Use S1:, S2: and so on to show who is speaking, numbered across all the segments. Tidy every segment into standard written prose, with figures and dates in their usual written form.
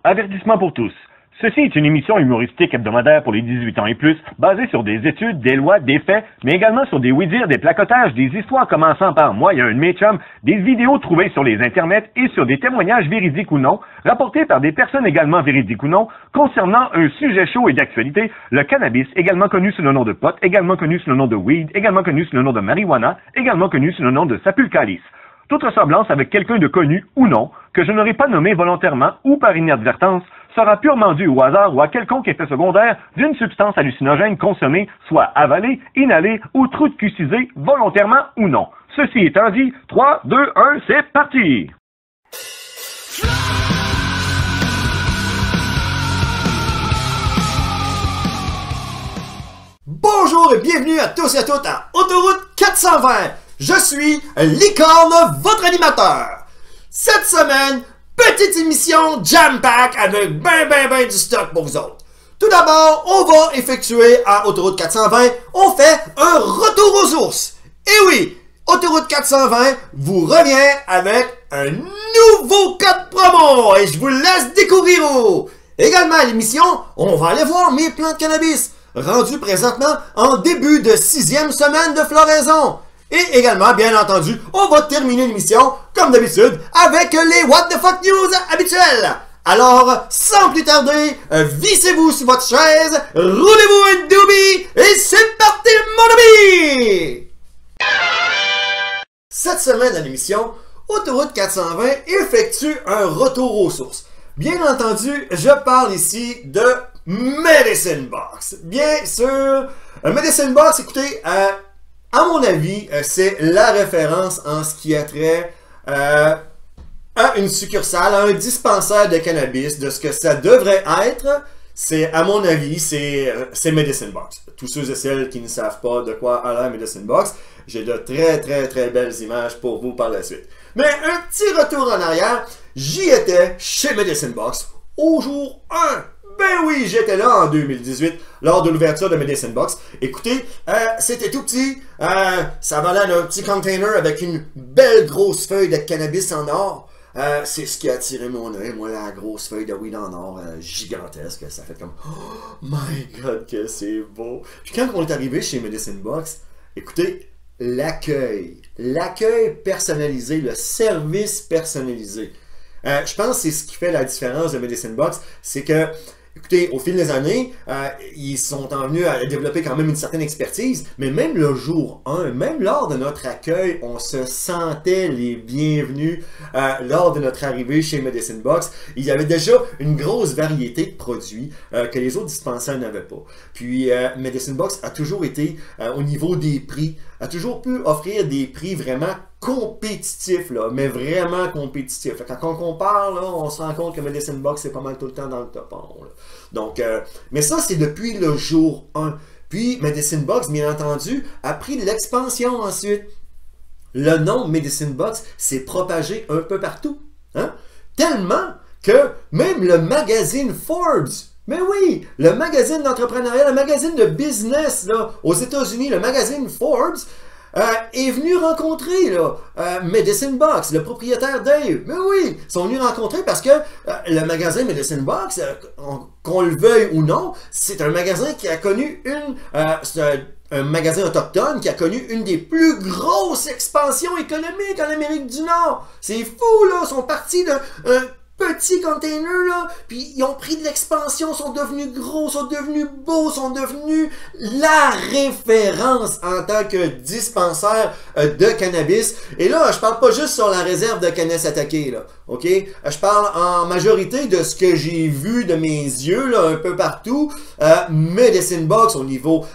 S1: Avertissement pour tous. Ceci est une émission humoristique hebdomadaire pour les 18 ans et plus, basée sur des études, des lois, des faits, mais également sur des oui-dire, des placotages, des histoires commençant par moi et un de mes chums, des vidéos trouvées sur les internets et sur des témoignages véridiques ou non, rapportés par des personnes également véridiques ou non, concernant un sujet chaud et d'actualité, le cannabis, également connu sous le nom de pot, également connu sous le nom de weed, également connu sous le nom de marijuana, également connu sous le nom de sapulcalis. Toute ressemblance avec quelqu'un de connu ou non, que je n'aurai pas nommé volontairement ou par inadvertance, sera purement dû au hasard ou à quelconque effet secondaire d'une substance hallucinogène consommée, soit avalée, inhalée ou trou-de-cucisée, volontairement ou non. Ceci étant dit, 3, 2, 1, c'est parti!
S2: Bonjour et bienvenue à tous et à toutes à Autoroute 420. Je suis Licorne, votre animateur. Cette semaine, petite émission jam-pack avec ben du stock pour vous autres. Tout d'abord, on va effectuer à Autoroute 420, on fait un retour aux ours. Et oui, Autoroute 420 vous revient avec un nouveau code promo et je vous laisse découvrir. Également à l'émission, on va aller voir mes plants de cannabis, rendus présentement en début de 6e semaine de floraison. Et également, bien entendu, on va terminer l'émission, comme d'habitude, avec les What the Fuck News habituels. Alors, sans plus tarder, vissez-vous sur votre chaise, roulez-vous un doobie, et c'est parti, mon ami! Cette semaine à l'émission, Autoroute 420 effectue un retour aux sources. Bien entendu, je parle ici de Medicine Box. Bien sûr, Medicine Box, écoutez, à mon avis, c'est la référence en ce qui a trait à une succursale, à un dispensaire de cannabis, de ce que ça devrait être. C'est, à mon avis, c'est Medicine Box. Tous ceux et celles qui ne savent pas de quoi a l'air Medicine Box, j'ai de très belles images pour vous par la suite. Mais un petit retour en arrière, j'y étais chez Medicine Box au jour 1. Ben oui, j'étais là en 2018, lors de l'ouverture de Medicine Box. Écoutez, c'était tout petit, ça valait d'un petit container avec une belle grosse feuille de cannabis en or. C'est ce qui a attiré mon œil, moi, la grosse feuille de weed en or gigantesque. Ça fait comme, oh my god, que c'est beau. Puis quand on est arrivé chez Medicine Box, écoutez, l'accueil personnalisé, le service personnalisé. Je pense que c'est ce qui fait la différence de Medicine Box, c'est que, écoutez, au fil des années, ils sont venus à développer quand même une certaine expertise, mais même le jour 1, même lors de notre accueil, on se sentait les bienvenus lors de notre arrivée chez Medicine Box. Il y avait déjà une grosse variété de produits que les autres dispensaires n'avaient pas. Puis Medicine Box a toujours été, au niveau des prix, a toujours pu offrir des prix vraiment compétitifs, là, mais vraiment compétitifs. Quand on compare, là, on se rend compte que Medicine Box c'est pas mal tout le temps dans le top 1. Là. Donc, mais ça, c'est depuis le jour 1. Puis, Medicine Box, bien entendu, a pris de l'expansion ensuite. Le nom Medicine Box s'est propagé un peu partout. Hein? Tellement que même le magazine Forbes, mais oui, le magazine d'entrepreneuriat, le magazine de business là, aux États-Unis, le magazine Forbes, est venu rencontrer là, Medicine Box, le propriétaire Dave. Mais oui, ils sont venus rencontrer parce que le magasin Medicine Box, qu'on le veuille ou non, c'est un magasin qui a connu un magasin autochtone qui a connu une des plus grosses expansions économiques en Amérique du Nord. C'est fou, là, ils sont partis d'un petit container, là, puis ils ont pris de l'expansion, sont devenus gros, sont devenus beaux, sont devenus la référence en tant que dispensaire de cannabis. Et là, je parle pas juste sur la réserve de Kanesatake, là, ok? Je parle en majorité de ce que j'ai vu de mes yeux, là, un peu partout. Medicine Box au niveau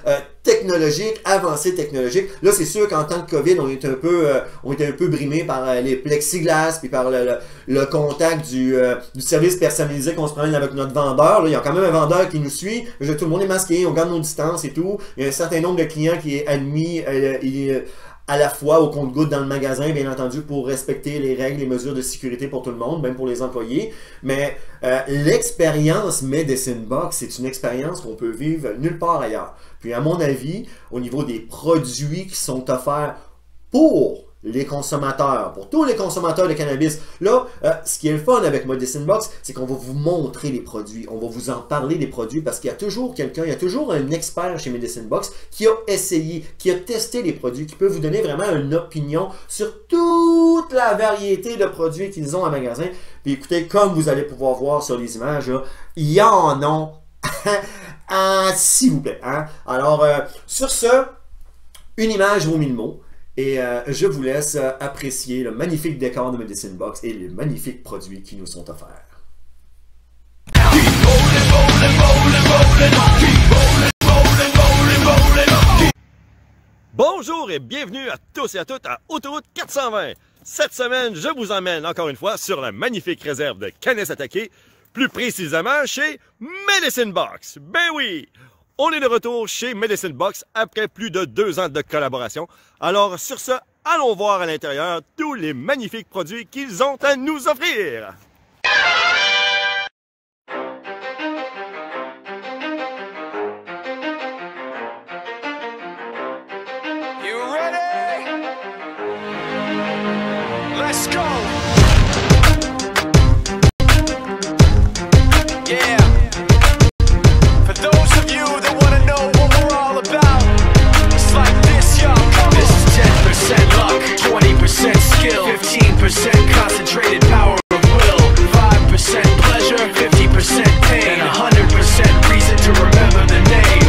S2: technologique, avancé technologique. Là, c'est sûr qu'en temps de COVID, on était un peu brimé par les plexiglas puis par le contact du service personnalisé qu'on se promène avec notre vendeur. Là, il y a quand même un vendeur qui nous suit. Tout le monde est masqué, on garde nos distances et tout. Il y a un certain nombre de clients qui est admis à la fois au compte-gouttes dans le magasin, bien entendu, pour respecter les règles et mesures de sécurité pour tout le monde, même pour les employés. Mais l'expérience Medicine Box, c'est une expérience qu'on peut vivre nulle part ailleurs. Puis à mon avis, au niveau des produits qui sont offerts pour les consommateurs, pour tous les consommateurs de cannabis. Là, ce qui est le fun avec Medicine Box, c'est qu'on va vous montrer les produits, on va vous en parler des produits parce qu'il y a toujours quelqu'un, il y a toujours un expert chez Medicine Box qui a essayé, qui a testé les produits, qui peut vous donner vraiment une opinion sur toute la variété de produits qu'ils ont en magasin. Puis écoutez, comme vous allez pouvoir voir sur les images, là, il y en a, s'il vous plaît. Hein? Alors, sur ce, une image vaut 1000 mots. Et je vous laisse apprécier le magnifique décor de Medicine Box et les magnifiques produits qui nous sont offerts.
S3: Bonjour et bienvenue à tous et à toutes à Autoroute 420. Cette semaine, je vous emmène encore une fois sur la magnifique réserve de Kanesatake, plus précisément chez Medicine Box. Ben oui! On est de retour chez Medicine Box après plus de 2 ans de collaboration. Alors sur ce, allons voir à l'intérieur tous les magnifiques produits qu'ils ont à nous offrir.
S4: You ready? Let's go! Yeah! For those of you that want to know what we're all about, it's like this, y'all. This is 10% luck, 20% skill, 15% concentrated power of will, 5% pleasure, 50% pain, and 100% reason to remember the name.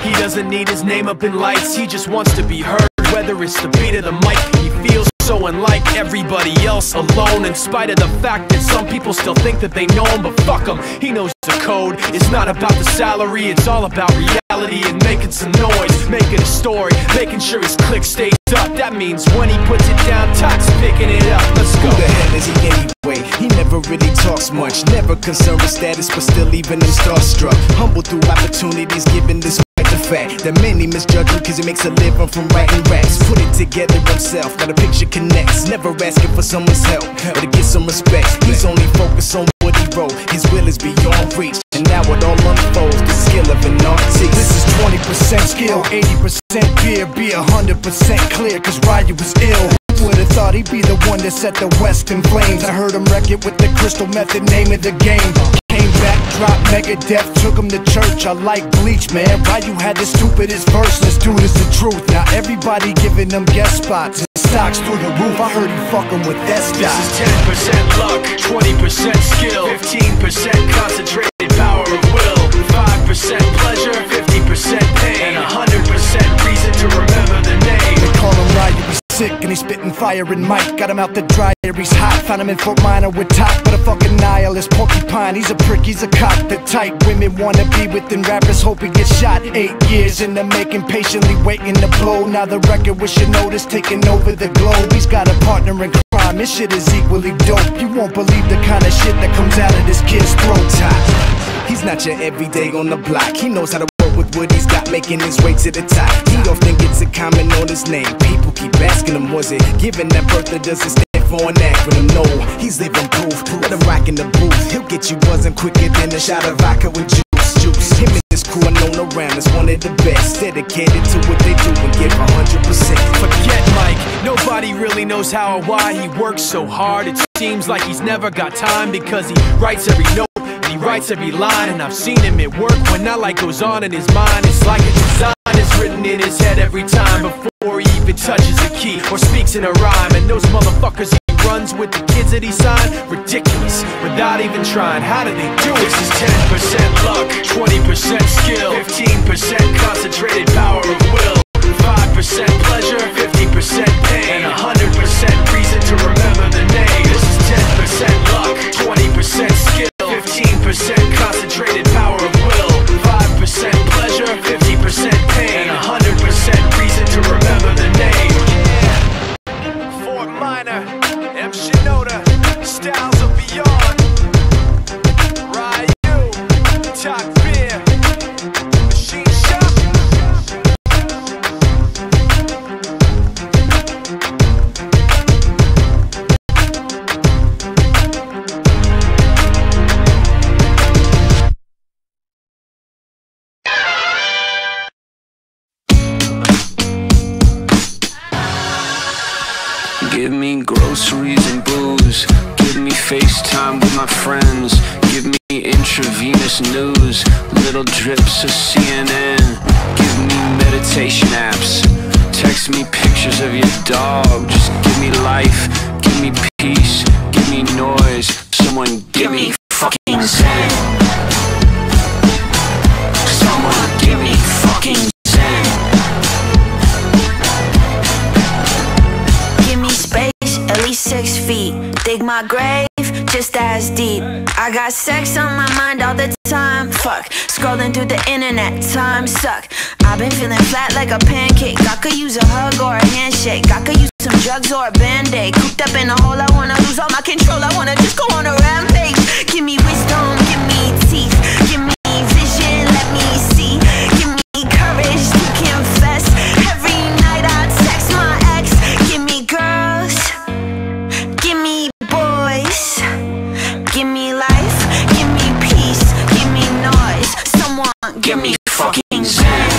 S4: He doesn't need his name up in lights, he just wants to be heard. Whether it's the beat of the mic, he feels so unlike everybody else, alone, in spite of the fact that some people still think that they know him, but fuck him, he knows the code. It's not about the salary, it's all about reality and making some noise, making a story, making sure his click stays up. That means when he puts it down, Todd's picking it up. Let's go.
S5: Who the hell is he anyway? He never really talks much, never concerned with status, but still leaving him starstruck. Humble through opportunities, given this the fact that many misjudge him cause he makes a living from writing raps. Put it together himself, now the picture connects. Never asking for someone's help or to get some respect. He's only focused on what he wrote. His will is beyond reach, and now it all unfolds. The skill of an artist. This is 20% skill, 80% fear. Be 100% clear cause Ryu was ill. Would've thought he'd be the one that set the West in flames. I heard him wreck it with the crystal method, name of the game. Came back, dropped Megadeth, took him to church. I like Bleach, man. Ryu had the stupidest verse. Let's do this the truth. Now everybody giving them guest spots. Stocks through the roof. I heard he fucking with that stock.
S4: This is 10% luck, 20% skill, 15% concentrated power of will, 5% pleasure, 50% pain, and 100% reason to remember the name.
S5: They call him Ryu, he's sick and he's spitting fire and Mike. Got him out the dryer, he's hot. Found him in Fort Minor with top, but a fucking nihilist porcupine. He's a prick, he's a cock. The type women wanna be within rappers, hope he gets shot. 8 years in the making, patiently waiting to blow. Now the record with Shinoda's taking over the globe. He's got a partner in crime, his shit is equally dope. You won't believe the kind of shit that comes out of this kid's throat. He's not your everyday on the block. He knows how to work with what he's got, making his way to the top. He often gets a comment on his name. People keep asking him, was it given that birth or does it stand for an acronym? No, he's living proof. Let him rock in the booth. He'll get you buzzing quicker than a shot of vodka with juice. Him and his crew are known around as one of the best, dedicated to what they do and give 100%.
S4: Forget Mike, nobody really knows how or why he works so hard. It seems like he's never got time because he writes every note. He writes every line, and I've seen him at work when that light goes on in his mind. It's like a design is written in his head every time before he even touches a key or speaks in a rhyme. And those motherfuckers he runs with, the kids that he signed, ridiculous, without even trying. How do they do it? This is 10% luck, 20% skill, 15% concentrated power of will, 5% pleasure, 50% pain, and 100% reason to remember the name. This is 10% luck, 20% skill, 15% concentrated power of will, 5% pleasure, 50% pain, and 100% reason to remember the name. Yeah. Fort Minor, M. Shinoda, styles of beyond. Ryu, Talk Beer, Machine Shop.
S6: friends. Give me intravenous news, little drips of CNN. Give me meditation apps. Text me pictures of your dog. Just give me life, give me peace, give me noise. Someone give me fucking zen. Someone give me fucking zen.
S7: Give me space, at least 6 feet. Dig my grave, just as deep. I got sex on my mind all the time. Fuck, scrolling through the internet, time suck. I've been feeling flat like a pancake. I could use a hug or a handshake. I could use some drugs or a band-aid. Cooped up in a hole, I wanna lose all my control. I wanna just go on a rampage. Give me wisdom, give me teeth. Give me vision, let me see. Give me courage to confess. Every night I text my ex. Give me girls, give me boys. Give me life, give me peace, give me noise. Someone
S6: Give me fucking zen.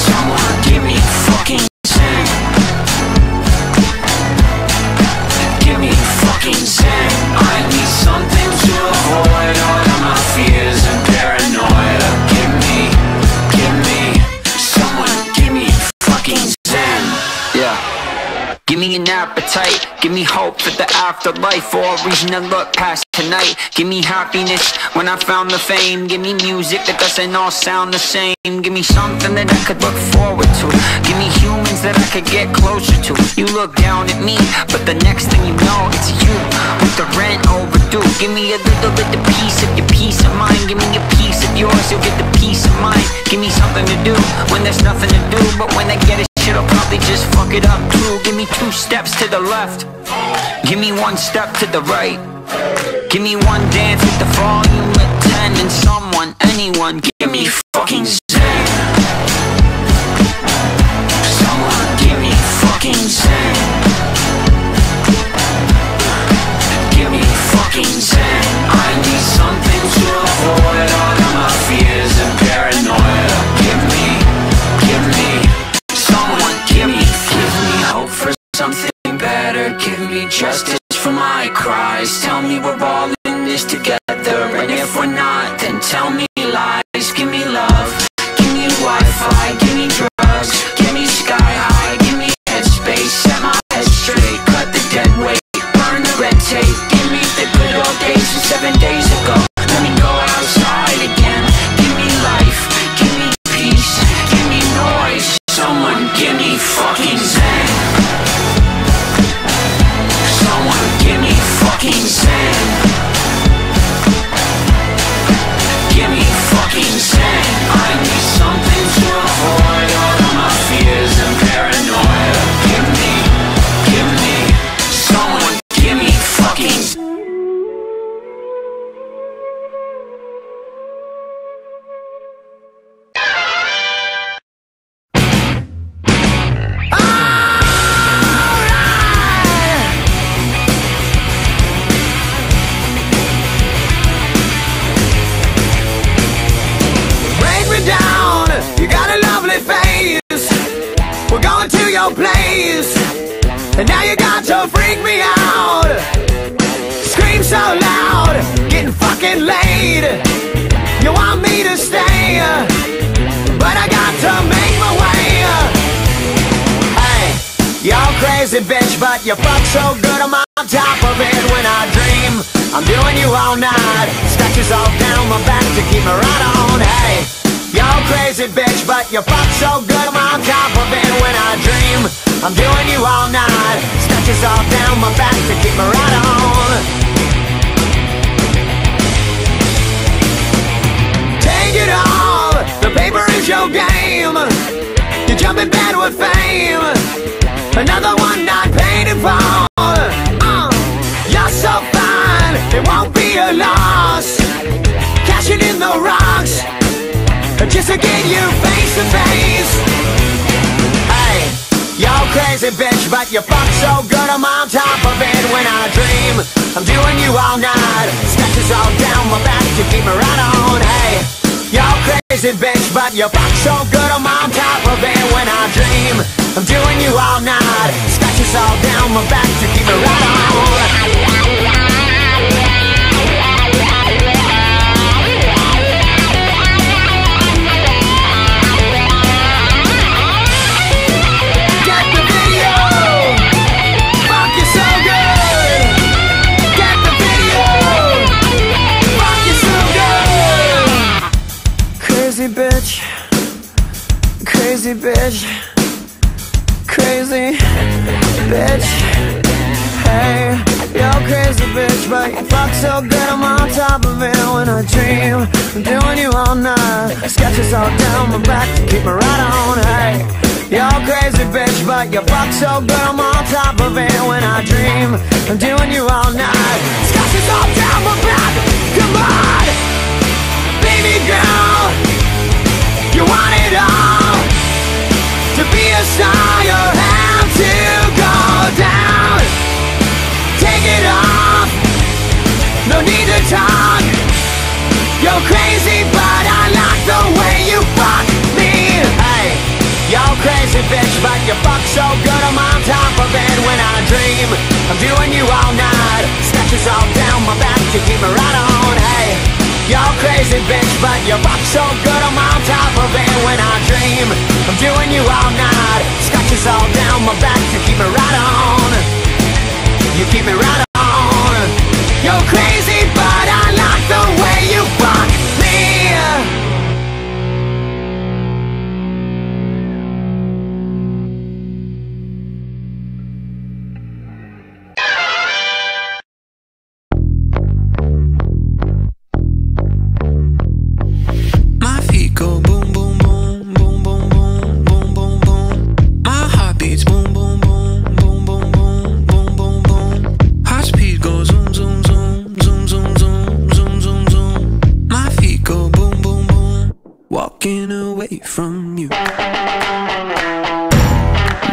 S6: Someone give me fucking zen. Give me fucking zen. I need something to avoid all of my fears and paranoia. Someone give me fucking zen. Yeah. Give me an appetite, give me hope for the afterlife, or a reason to look past tonight. Give me happiness when I found the fame. Give me music that doesn't all sound the same. Give me something that I could look forward to. Give me humans that I could get closer to. You look down at me, but the next thing you know, it's you with the rent overdue. Give me a little bit of piece of your peace of mind. Give me a piece of yours, you'll get the peace of mind. Give me something to do when there's nothing to do, but when I get it, shit'll probably just fuck it up too. Give me 2 steps to the left, give me 1 step to the right. Give me 1 dance with the volume at 10, and someone, anyone, give me fucking zen. Someone give me fucking zen. Give me fucking zen. I need something to avoid all of my fears and paranoia. Give me someone, give me hope for something better. Give me justice for my cries. Tell me we're all in this together, and if we're not, then tell me lies. Give me love, give me Wi-Fi, give me drugs, give me sky high, give me headspace. Set my head straight, cut the dead weight, burn the red tape. Give me the good old days from 7 days ago. Let me go outside again. Give me life, give me peace, give me noise. Someone give me fucking zen. Someone give me fucking zen. Give me fucking zen. I need something to avoid all of my fears and paranoia. Give me, someone give me fucking zen.
S8: Place, and now you got to freak me out. Scream so loud, getting fucking laid. You want me to stay, but I got to make my way. Hey, y'all crazy bitch, but you fuck so good I'm on top of it. When I dream, I'm doing you all night. Scratches all down my back to keep me right on. Hey, y'all crazy bitch, but you fuck so good I'm on top of it. When I dream, I'm doing you all night. Scratches all down my back to keep me right on. Take it all, the paper is your game. You jump in bed with fame. Another one not paid in full. You're so fine, it won't be a loss. Cashing in the rocks, just to get you face to face. Hey, y'all crazy bitch, but you fuck so good I'm on top of it. When I dream, I'm doing you all night. Scratches all down my back to keep me right on. Hey, y'all crazy crazy bitch, but you fuck so good I'm on top of it when I dream I'm doing you all night. Scratches all down my back to keep me right on.
S9: Crazy bitch, crazy bitch. Hey, you're crazy bitch, but you fuck so good I'm on top of it when I dream I'm doing you all night. Sketches all down my back to keep me right on. Hey, you're crazy bitch, but you fuck so good I'm on top of it when I dream I'm doing you all night. Sketches all down my back, come on, baby girl, you want it all. To be a star, you have to go down. Take it off, no need to talk. You're crazy, but I like the way you fuck me. Hey, you're crazy bitch, but you fuck so good I'm on top of it when I dream I'm doing you all night. Sketches all down my back to keep me right on. Hey, you're crazy bitch, but you fuck so good I'm on top of it when I dream I'm doing you all night. Scratches all down my back to keep me right on. You keep me right on. You're crazy, but I like the way you fuck me.
S10: Walking away from you,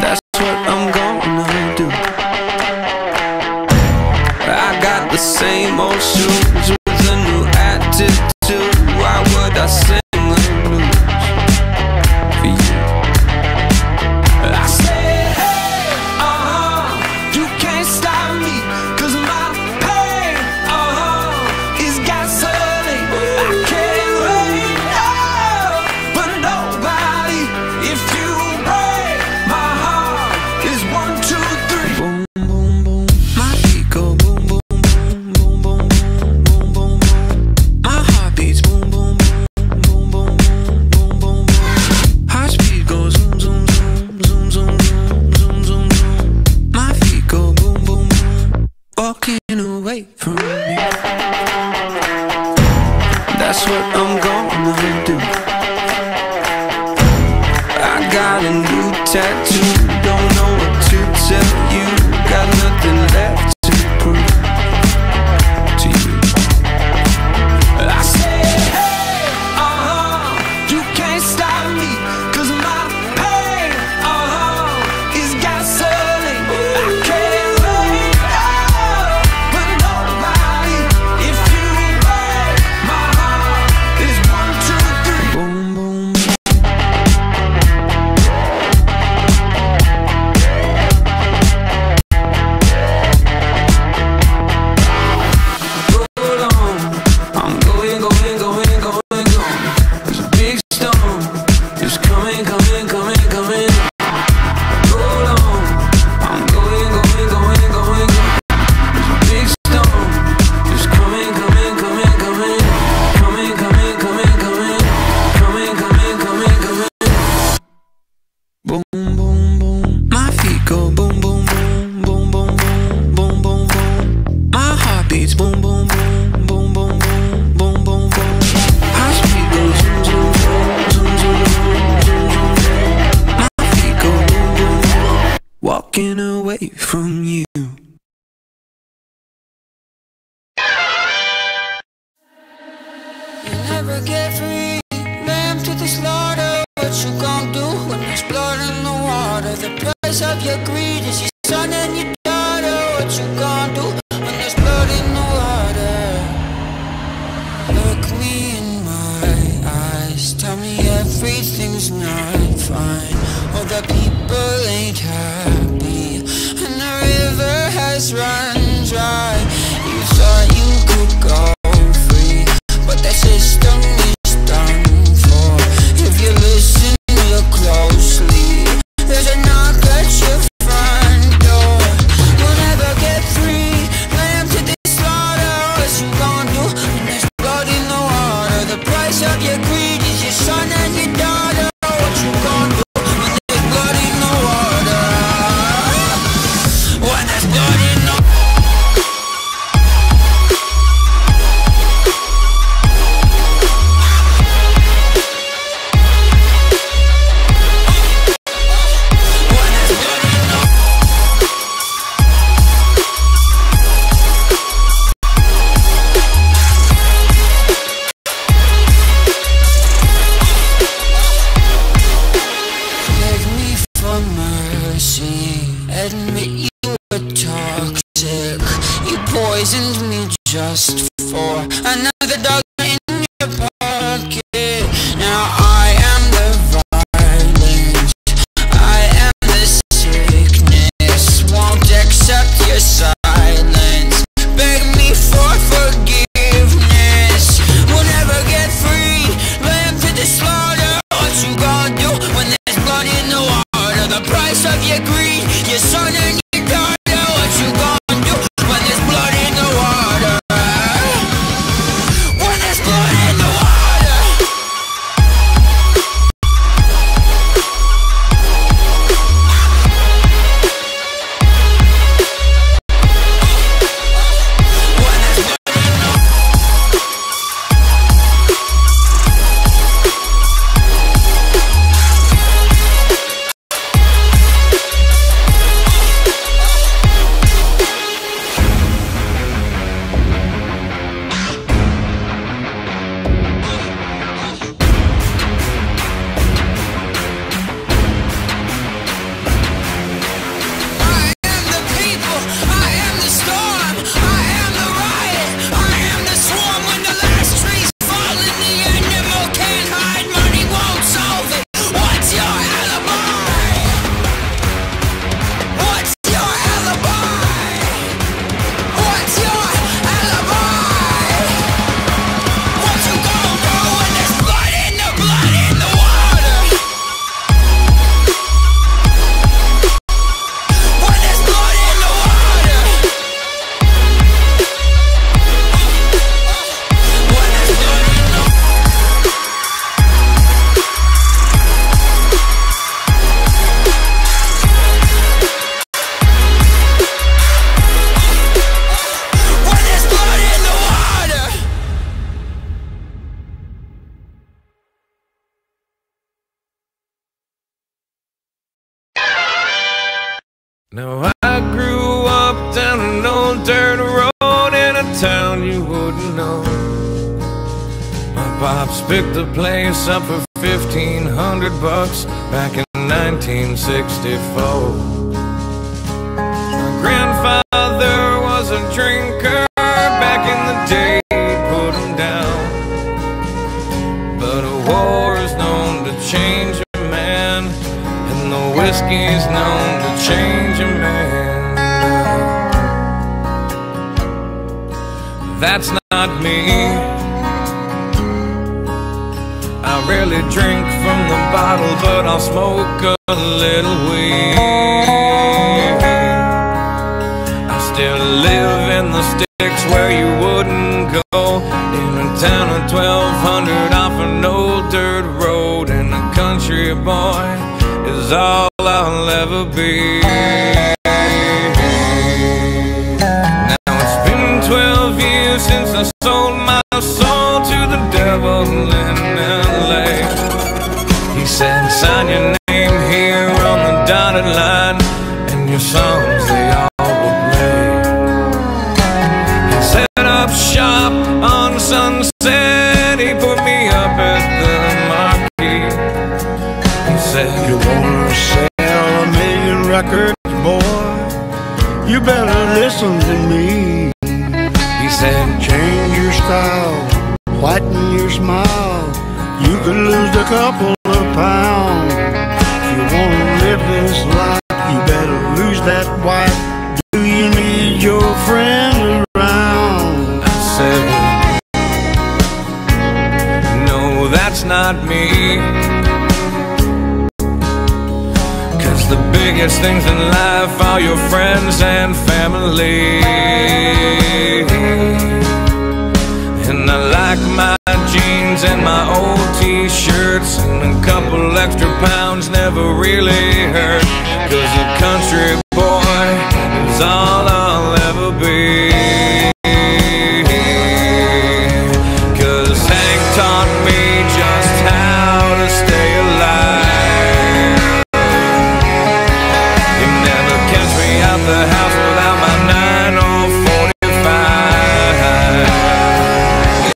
S10: that's what I'm gonna do. I got the same old shoes with a new attitude. Why would I sing the blues for you? I said, hey, you can't stop me, 'cause my pain, is gasoline. I can't wait. Walking away from you, that's what I'm gonna do. I got a new tattoo, don't know what to tell you. Got nothing left to prove to you. I said, hey, you can't stop me, 'cause my pain, is gasoline. I can't wait, but nobody, if you break my heart, is 1, 2, 3. Boom, boom. Walking away from you.
S11: You never get free, lamb to the slaughter. What you gon' do when there's blood in the water? The price of your greed is your son and your daughter. What you gon' do when there's blood in the water? Look me in my eyes, tell just for another dollar in your pocket. Now I am the violence, I am the sickness. Won't accept your silence, beg me for forgiveness. We'll never get free, lamb to the slaughter. What you gonna do when there's blood in the water? The price of your greed, your son and your daughter. What you gonna do when there's blood in the water? When there's blood in the water.
S10: Now I grew up down an old dirt road in a town you wouldn't know. My pops picked the place up for $1,500 back in 1964. My grandfather was a drinker back in the day, put him down. But a war is known to change a man, and the whiskey's known to change a man. That's not me. I rarely drink from the bottle, but I'll smoke a little weed. I still live in the sticks where you wouldn't go, in a town of 1,200 off an old dirt road, and a country boy is all I'll ever be. Now it's been 12 years since I sold my soul to the devil in LA. He said, sign your name here on the dotted line, and your songs they all will play. He set up shop on Sunset, he put me up at the Marquee. He said,
S12: you wanna sell 1,000,000 records, boy? You better listen to me.
S10: He said,
S12: change your style, whiten your smile. You could lose a couple of pounds. If you wanna live this life, you better lose that wife. Do you need your friends around?
S10: I said, no, that's not me. 'Cause the biggest things in life are your friends and family. And I like my jeans and my old t-shirts, and a couple extra pounds never really hurt. 'Cause a country boy is all I'll ever be. 'Cause Hank taught me just how to stay alive. You never catch me out the house without my 9 or 45.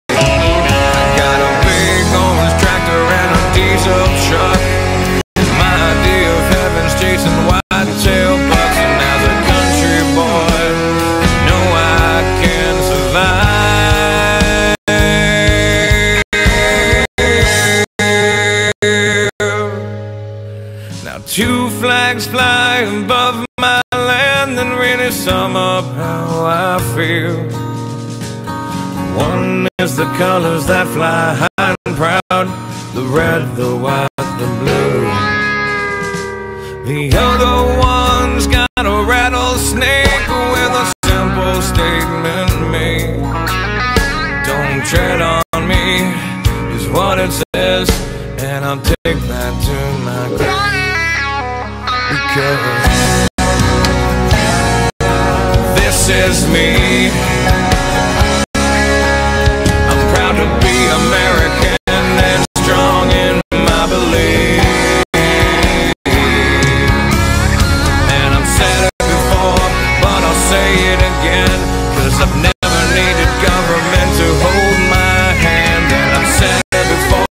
S10: I got a big orange tractor and a diesel truck. My idea of heaven's chasing whitetail bucks, and as a country boy two flags fly above my land and really sum up how I feel. One is the colors that fly high and proud, the red, the white, the blue. The other one's got a rattlesnake with a simple statement made. Don't tread on me is what it says, and I'll take that to my grave. Because this is me. I'm proud to be American and strong in my belief. And I've said it before, but I'll say it again, 'cause I've never needed government to hold my hand. And I've said it before,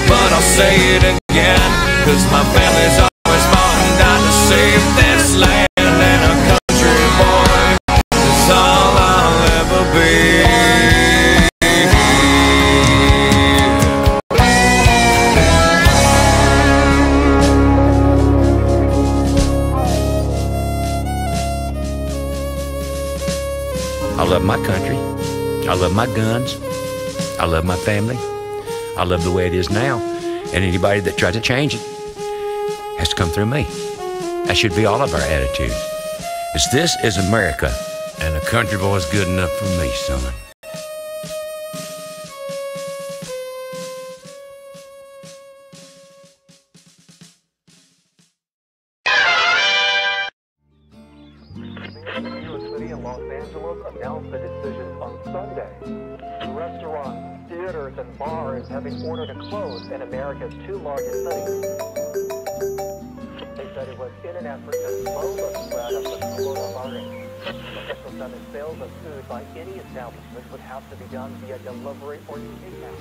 S10: but I'll say it again, 'cause my family's always fought and died to save this land. And a country boy is all I'll ever be.
S13: I love my country. I love my guns. I love my family. I love the way it is now. And anybody that tries to change it has to come through me. That should be all of our attitude. Is this is America, and a country boy's good enough for me, son.
S14: Announced the decision on Sunday. Restaurants, theaters, and bars have been ordered to close in America's two largest cities. They said it was in an effort to slow the spread of the coronavirus. Officials said that sales of food by any establishment would have to be done via delivery or takeout.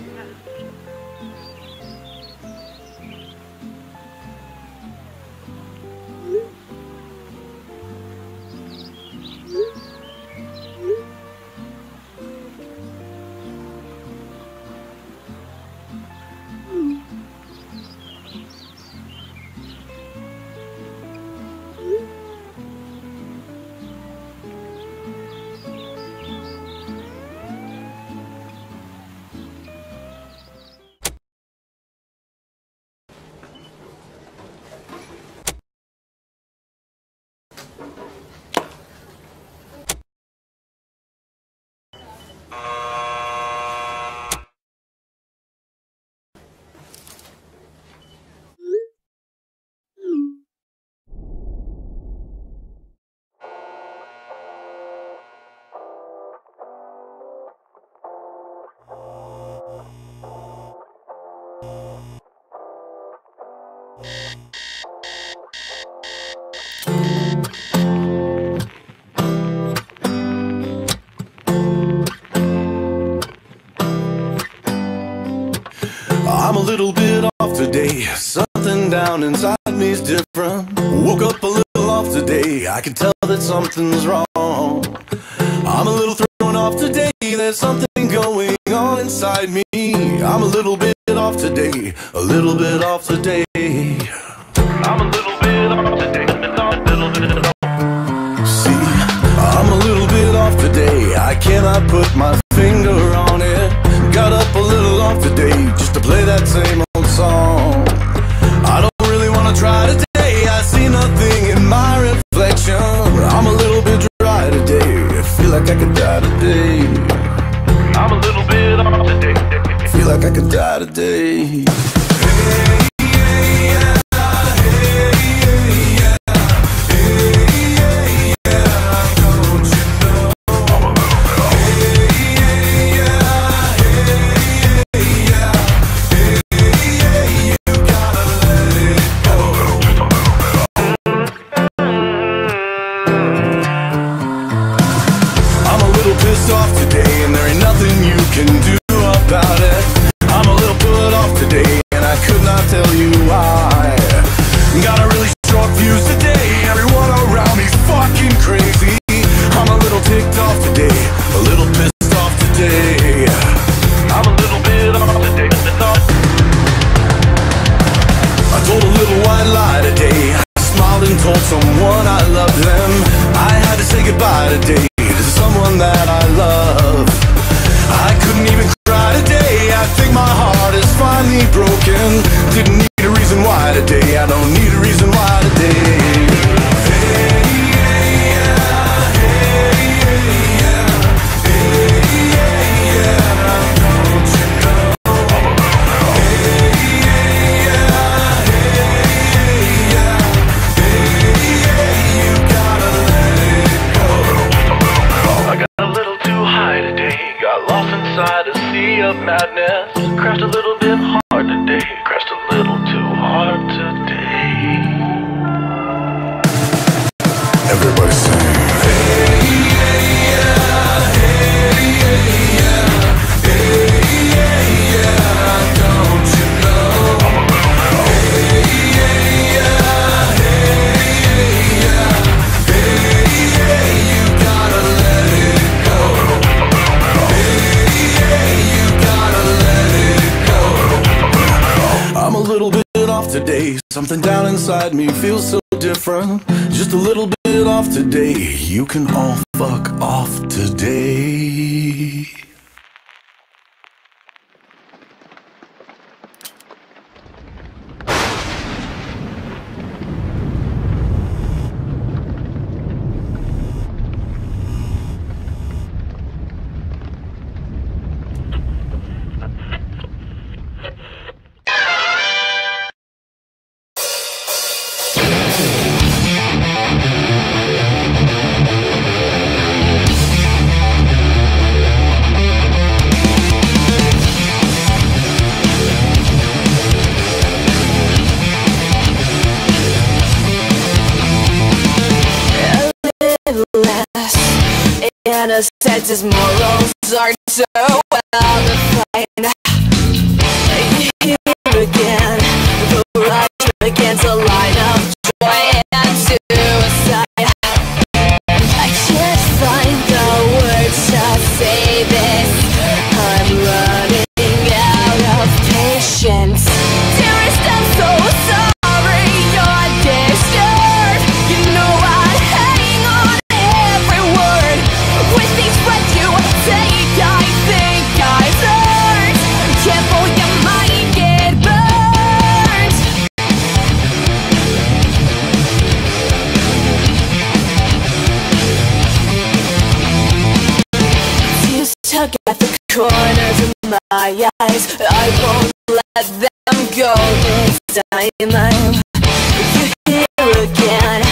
S15: I'm a little bit off today. Something down inside me's different. Woke up a little off today. I can tell that something's wrong. I'm a little thrown off today. There's something going on inside me. I'm a little bit off today. A little bit off today. I'm a little bit off today. See, I'm a little bit off today. I cannot put my finger on it. Got up a little off today just to play that same old song. I don't really want to try today. I see nothing in my reflection. I'm a little bit dry today. I feel like I could die today. I'm a little bit off today. Feel like I could die today. Off today, and there ain't nothing you can do about it. I'm a little put off today, and I could not tell you why. Got a really short fuse today. Everyone around me's fucking crazy. I'm a little ticked off today, a little pissed off today. I'm a little bit off today. I told a little white lie today.
S16: Got lost inside a sea of madness. Crashed a little bit hard today. Crashed a little too hard today.
S15: Everybody sing. Hey, yeah, yeah, hey, yeah, yeah. Hey, yeah, yeah, don't you know? Hey, yeah, yeah, hey, yeah. Hey, yeah, you gotta let it go. Hey, yeah, you gotta let it go. I'm a little bit off today. Something down inside me feels so different. Just a little bit off today. You can all fuck off today.
S7: And a sense his morals are so well defined. Here again, the rush against a line of joy and suicide. I can't find the words to say this. I'm running out of patience. Dearest, I'm so sorry you're disturbed. You know I'd hang on every word. With these breaths you take, I think I've learned. Careful, you might get burned. Tears tug at the corners of my eyes. I won't let them go this time. I'm here again.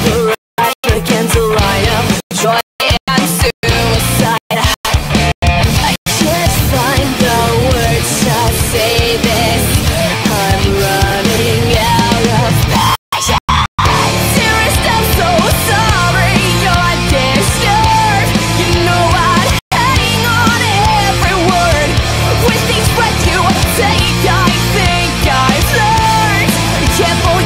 S7: The rush against the line of joy and suicide. I can't find the words to say this. I'm running out of passion. Dearest, I'm so sorry you're disturbed. You know I'd hang on every word. With these breaths you take, I think I've learned. Careful,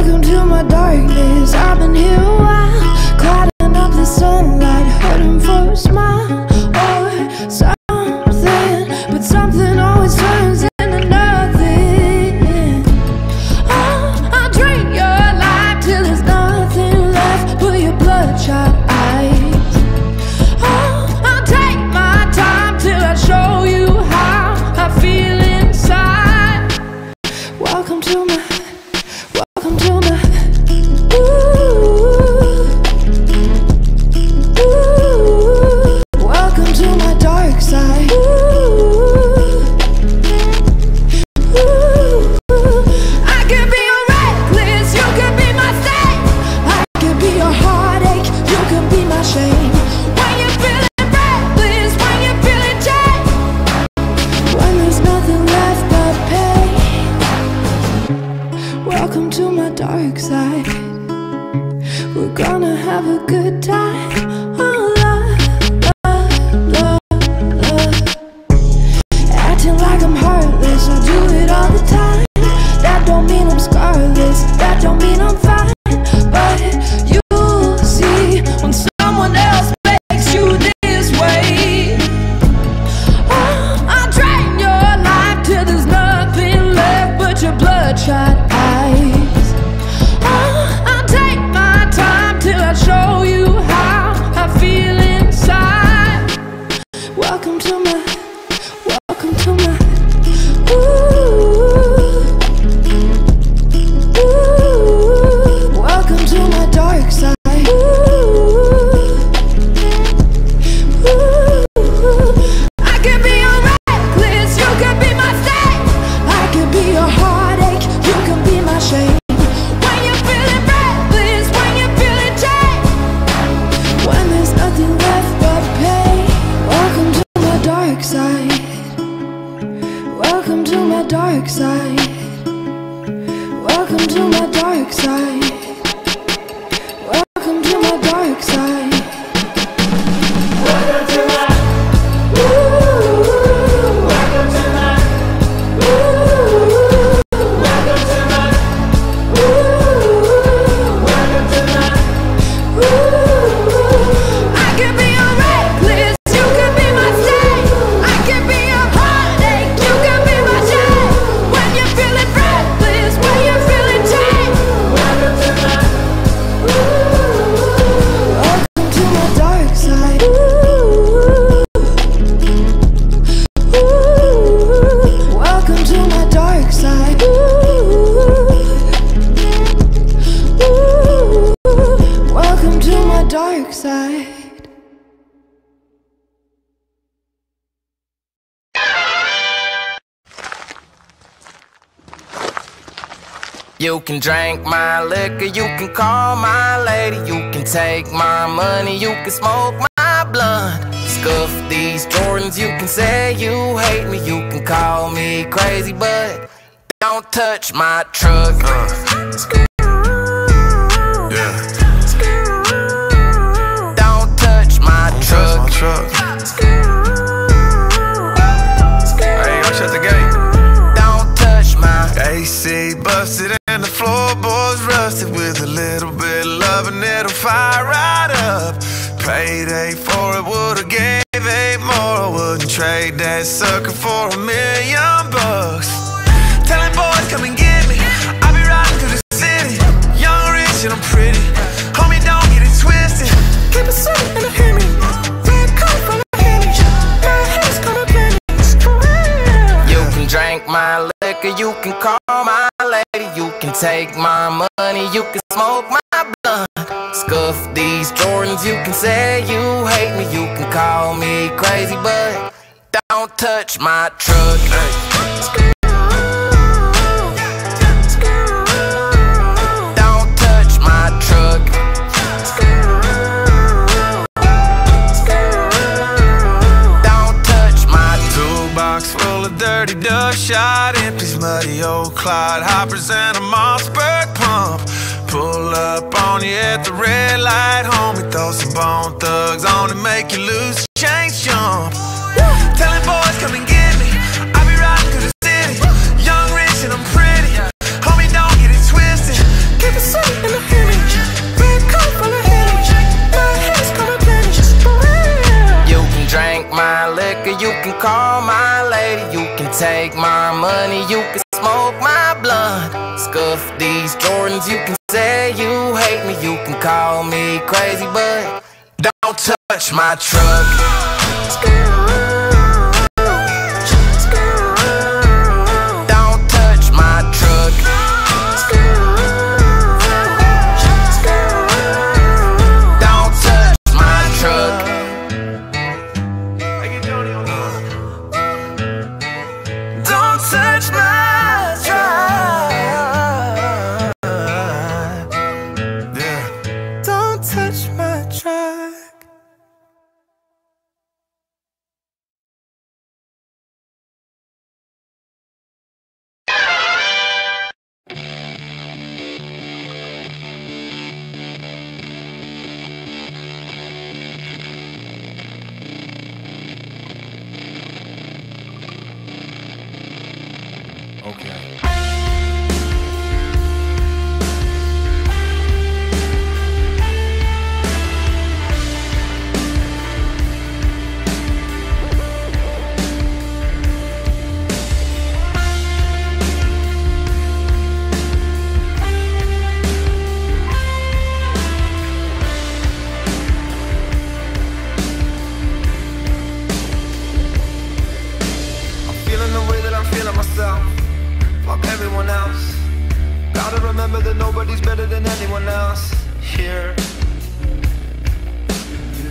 S7: Welcome to my darkness. I've been here a while, clouding up the sunlight, hurting for a smile or something, but something always turns into nothing. Oh, I'll drink your life till there's nothing left but your bloodshot eyes. Oh, I'll take my time till I show you how I feel inside. Welcome to my welcome to my dark side. I could be your reckless, you could be my state. I could be your heartache, you could be my shame. When you're feeling reckless, when you're feeling chained, when there's nothing left but pain. Welcome to my dark side. We're gonna have a good time. Oh, love. Acting like I'm heartless, I do it all the time. That don't mean I'm scarless, that don't mean I'm fine. But you'll see when someone else makes you this way. Oh, I'll drain your life till there's nothing left but your bloodshot eyes. Oh, I'll take my time till I show you how I feel inside. Welcome to my welcome to my dark side. I could be your reckless, you could be my state. I could be your heartache, you could be my shame. When you're feeling reckless, when you're feeling chained, when there's nothing left but pain. Welcome to my dark side. Welcome to my dark side. Welcome to my dark side. Welcome to my dark side. Welcome to my welcome to my welcome to my welcome to my I could be your reckless, you could be my state. I could be your heartache, you could be my shame. When you're feeling reckless, when you're feeling chained. Welcome to my welcome to my dark side. Welcome to my dark side. Welcome to my dark side.
S17: You can drink my liquor, you can call my lady, you can take my money, you can smoke my blunt. Scuff these Jordans, you can say you hate me, you can call me crazy, but don't touch my truck. Don't touch my truck.
S15: Hey, go shut the gate.
S17: Don't touch my
S15: AC busted and the floorboards rusted. With a little bit of love and it'll fire right up. Payday for it, would've gave 8 more. I wouldn't trade that sucker for $1 million. Telling boys come and get me, I'll be riding through the city. Young, rich, and I'm pretty. Homie, don't get it twisted. Keep it safe in the Hemi. Red coat from the Hemi. My head's gonna blend it.
S17: You can drink my liquor, you can call my lady, you can take my money, you can smoke my blunt. Scuff these Jordans, you can say you hate me, you can call me crazy, but don't touch my truck. Don't touch my truck. Don't touch my
S15: toolbox full of dirty dust shot, empties muddy old Clyde hoppers and a Mossberg pump. Pull up on you at the red light, homie, throw some Bone Thugs on and make you lose your change jump. Telling boys come and get me, I'll be riding through the city. Young, rich, and I'm pretty. Homie, don't get it twisted. Keep it
S17: you can smoke my blunt. Scuff these Jordans, you can say you hate me, you can call me crazy, but don't touch my truck. Don't touch my truck. Don't touch my truck. Don't touch my truck. Yeah. Don't touch my truck.
S10: Fuck everyone else. Gotta remember that nobody's better than anyone else here. You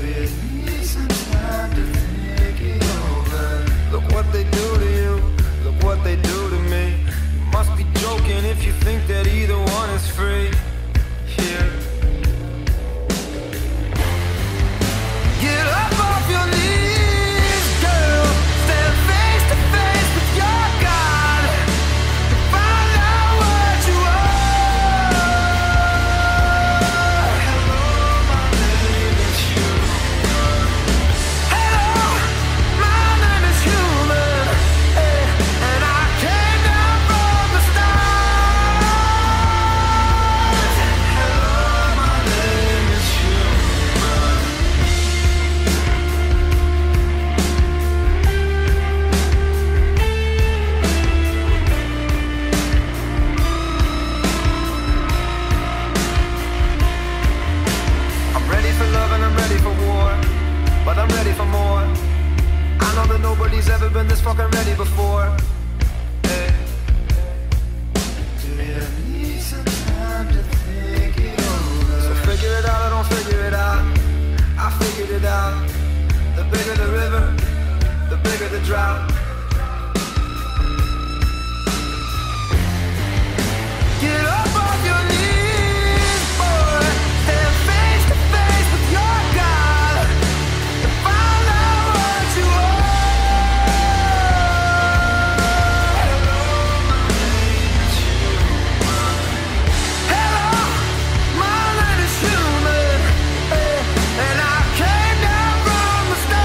S10: need some time to think it over. Look what they do to you. Look what they do to me. You must be joking if you think that either one is free here. Get up off your knees, girl. Stand face to face with your God. Find out what you are. Hello, my name is human. Hello, my name is human. And I came down from the stars. Hello, my name is human. I'm ready for love and I'm ready for war, but I'm ready for more. I know that nobody's ever been this fucking ready before. Hey. Do you need some time to think it over? So figure it out or don't figure it out. I figured it out. The bigger the river, the bigger the drought. Get up off your knees, boy. Stand face to face with your God. And find out what you are. Hello, my name is human. Hello, my name is human. And I came down from the stars.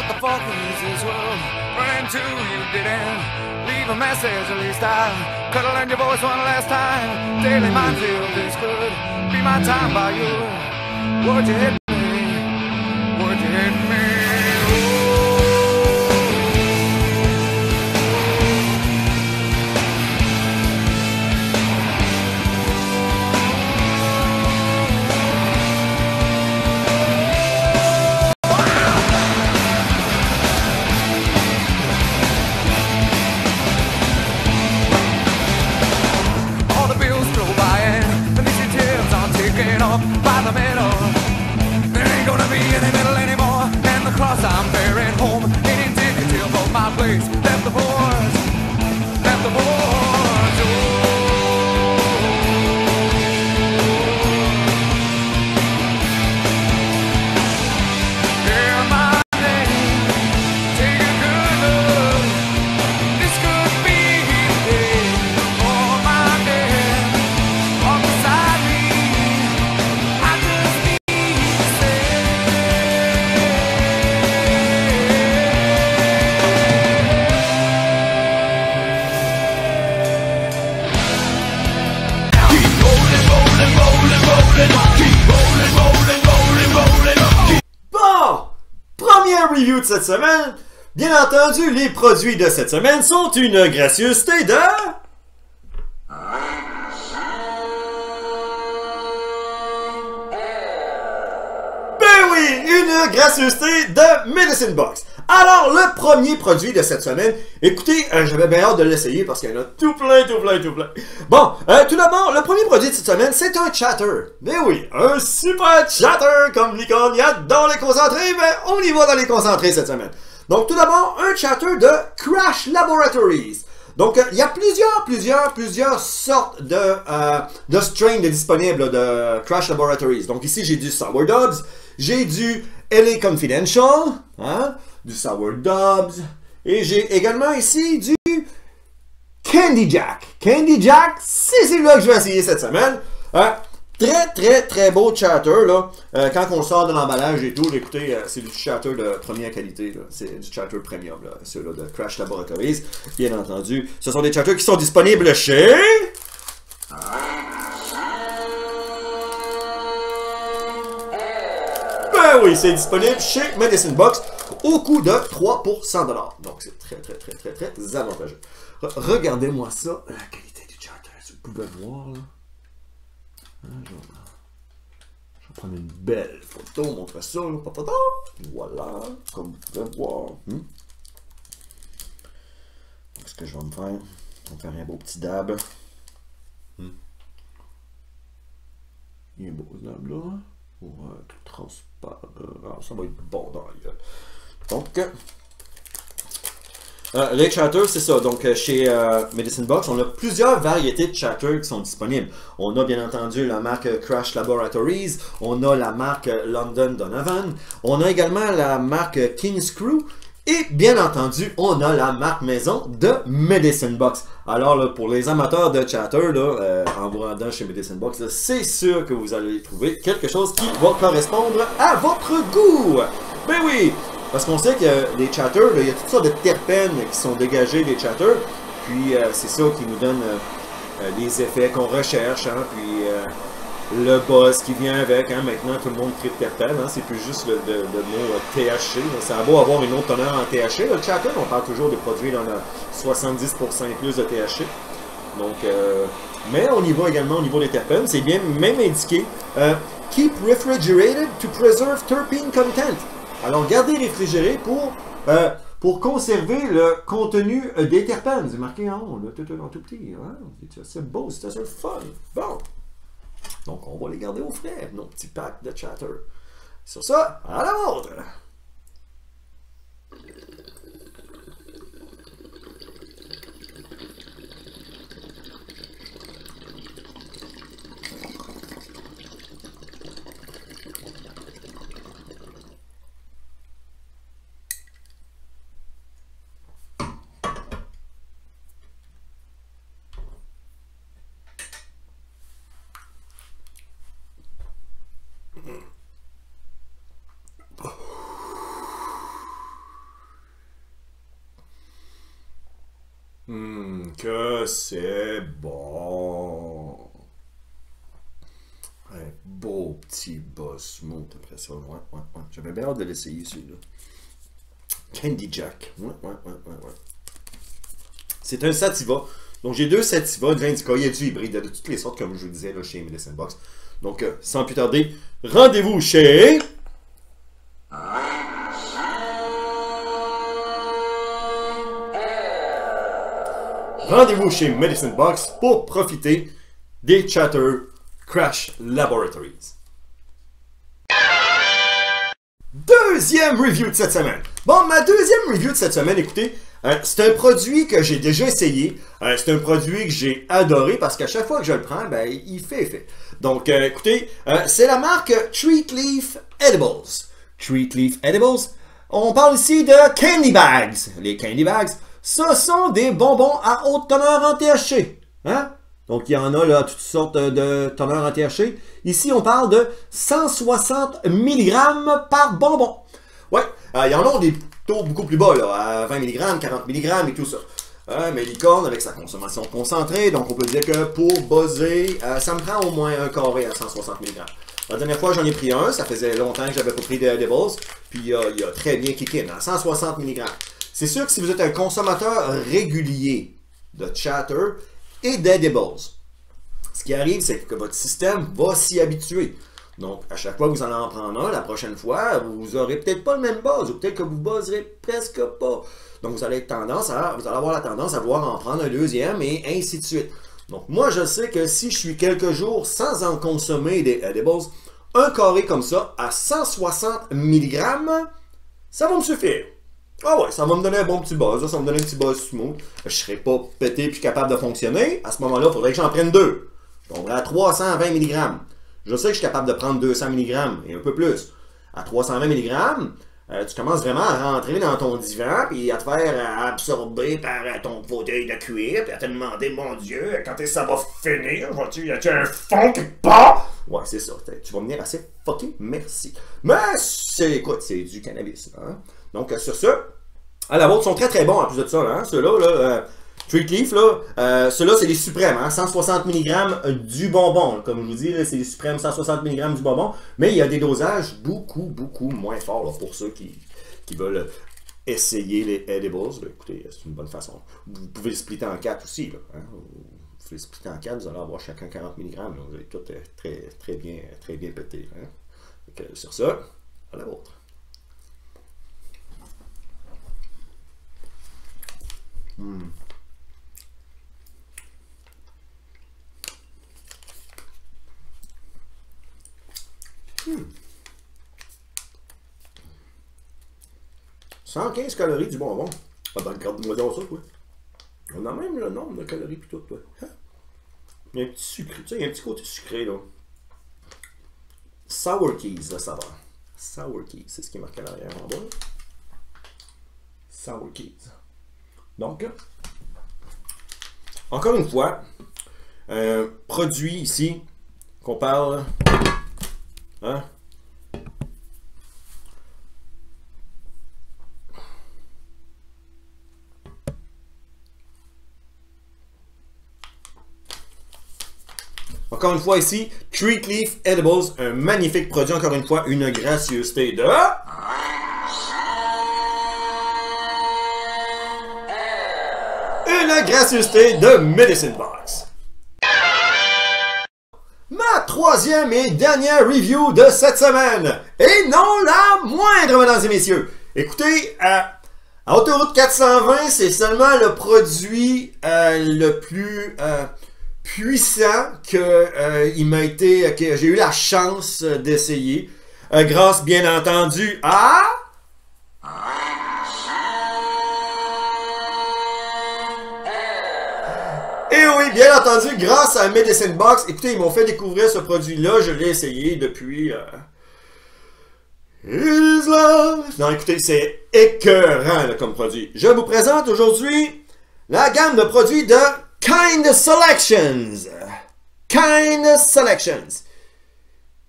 S18: what the fuck is this world? Ran to you didn't leave a message, at least I could have learned your voice one last time. Daily minefield, this could be my time by you. Would you hit me? Would you hit me? By the middle, there ain't gonna be any middle anymore. And the cross I'm bearing home ain't indicative of my place. Left the boards, left the boards. Hear my name, take a good look. This could be the day for my dad. Walk beside me.
S2: Bon! Première review de cette semaine. Bien entendu, les produits de cette semaine sont une gracieuseté de... Ben oui, une gracieuseté de Medicine Box. Alors, le premier produit de cette semaine, écoutez, j'avais bien hâte de l'essayer parce qu'il y en a tout plein. Bon, tout d'abord, le premier produit de cette semaine, c'est un chatter. Ben oui, un super chatter comme l'icône il y a dans les concentrés, ben on y va dans les concentrés cette semaine. Donc, tout d'abord, un chatter de Crash Laboratories. Donc, il y a plusieurs sortes de strains disponibles de Crash Laboratories. Donc, ici, j'ai du Sour Dubs, j'ai du LA Confidential, hein, du Sour Dubs, et j'ai également ici du Candy Jack. Candy Jack, c'est celui-là que je vais essayer cette semaine. Très beau chatter, là. Quand on sort de l'emballage et tout, écoutez, c'est du chatter de première qualité, là. C'est du chatter premium, là. Ceux-là de Crash Laboratories, bien entendu. Ce sont des chatters qui sont disponibles chez... Ben oui, c'est disponible chez Medicine Box au coût de 3 pour 100 $. Donc, c'est très avantageux. Regardez-moi ça, la qualité du chatter. Si vous pouvez voir, là. Je vais prendre une belle photo, montrer ça, là. Voilà, comme vous pouvez voir. Donc, ce que je vais me faire, on va faire un beau petit dab. Il y a un beau dab là. Ouais, tout transparent. Ça va être bon dans la gueule. Donc, les chatters, c'est ça. Donc, chez Medicine Box, on a plusieurs variétés de chatters qui sont disponibles. On a bien entendu la marque Crash Laboratories, on a la marque London Donovan, on a également la marque King's Crew, et bien entendu, on a la marque maison de Medicine Box. Alors, là, pour les amateurs de chatter, là, en vous rendant chez Medicine Box, c'est sûr que vous allez trouver quelque chose qui va correspondre à votre goût. Ben oui! Parce qu'on sait que les chatters, il y a toutes sortes de terpènes qui sont dégagés des chatters. Puis c'est ça qui nous donne les effets qu'on recherche. Hein, puis le buzz qui vient avec. Hein, maintenant, tout le monde crie de terpènes. Hein, c'est plus juste le mot THC. Ça a beau avoir une autre teneur en THC. Le chatter, on parle toujours de produits dans le 70% et plus de THC. Donc, mais on y va également au niveau des terpènes. C'est bien même indiqué. Keep refrigerated to preserve terpene content. Alors, gardez réfrigéré pour conserver le contenu des terpènes. C'est marqué en haut, là, tout petit. Hein? C'est assez beau, c'est assez fun. Bon. Donc, on va les garder au frais, nos petits packs de chatter. Sur ça, à la vôtre! que c'est bon. Un beau petit boss smooth après ça. Ouais. J'avais bien hâte de l'essayer, celui-là. Candy Jack. Ouais. C'est un Sativa. Donc, j'ai deux Sativa, de l'Indica. Il y a du hybride de toutes les sortes, comme je vous disais, là, chez Medicine Box. Donc, sans plus tarder, rendez-vous chez... Rendez-vous chez Medicine Box pour profiter des Chatter Crash Laboratories. Deuxième review de cette semaine. Bon, ma deuxième review de cette semaine, écoutez, c'est un produit que j'ai déjà essayé. C'est un produit que j'ai adoré parce qu'à chaque fois que je le prends, ben, il fait effet. Donc, écoutez, c'est la marque Treat Leaf Edibles. Treat Leaf Edibles. On parle ici de Candy Bags. Les Candy Bags, ce sont des bonbons à haute teneur en THC. Hein? Donc, il y en a là toutes sortes de teneurs en THC. Ici, on parle de 160 mg par bonbon. Ouais, il y en a des taux beaucoup plus bas, là, à 20 mg, 40 mg et tout ça. Mais Licorne, avec sa consommation concentrée, donc on peut dire que pour buzzer, ça me prend au moins un carré à 160 mg. La dernière fois, j'en ai pris un, ça faisait longtemps que j'avais pas pris des Edibles, puis il a très bien kické à 160 mg. C'est sûr que si vous êtes un consommateur régulier de Chatter et d'Edibles, ce qui arrive, c'est que votre système va s'y habituer. Donc, à chaque fois que vous allez en prendre un, la prochaine fois, vous n'aurez peut-être pas le même buzz, ou peut-être que vous buzzerez presque pas. Donc, vous allez avoir la tendance à vouloir en prendre un deuxième, et ainsi de suite. Donc, moi, je sais que si je suis quelques jours sans en consommer des Edibles, un carré comme ça, à 160 mg, ça va me suffire. Ah ouais, ça va me donner un bon petit buzz, ça va me donner un petit buzz smooth. Je ne serai pas pété puis capable de fonctionner. À ce moment-là, il faudrait que j'en prenne deux. Je tomberai à 320 mg. Je sais que je suis capable de prendre 200 mg et un peu plus. À 320 mg, tu commences vraiment à rentrer dans ton divan puis à te faire absorber par ton fauteuil de cuir puis à te demander, mon Dieu, quand est-ce que ça va finir? Y a-tu un fond qui part? Ouais, c'est ça. Tu vas me venir assez fucking merci. Mais écoute, c'est du cannabis. Hein? Donc, sur ce, la vôtre sont très très bons en plus de ça. Hein? Ceux-là, là, Treat Leaf, ceux-là, c'est les suprêmes. Hein? 160 mg du bonbon. Comme je vous dis, c'est les suprêmes 160 mg du bonbon. Mais il y a des dosages beaucoup moins forts là, pour ceux qui veulent essayer les Edibles. Là, écoutez, c'est une bonne façon. Vous pouvez le splitter en 4 aussi. Là, hein? Vous pouvez le splitter en 4, vous allez avoir chacun 40 mg. Là. Vous allez tout très bien pété. Hein? Donc, sur ça, à la vôtre. Hmm. 115 calories du bonbon. Ah ben, regarde-moi donc ça, toi. On a même le nombre de calories plutôt, toi. Hein? Il y a un petit sucré, tu sais, il y a un petit côté sucré, là. Sour Keys, là, ça va. Sour Keys, c'est ce qui est marqué à l'arrière en bas. Sour Keys. Donc, encore une fois, un produit ici qu'on parle, hein? Encore une fois ici, Treat Leaf Edibles, un magnifique produit, encore une fois, une gracieuseté de... Une gracieuseté de Medicine Box. Ma troisième et dernière review de cette semaine, et non la moindre, mesdames et messieurs. Écoutez, à Autoroute 420, c'est seulement le produit le plus puissant que j'ai eu la chance d'essayer, grâce bien entendu à... Et oui, bien entendu, grâce à Medicine Box. Écoutez, ils m'ont fait découvrir ce produit-là. Je l'ai essayé depuis... Non, écoutez, c'est écœurant là, comme produit. Je vous présente aujourd'hui la gamme de produits de Kind Selections. Kind Selections.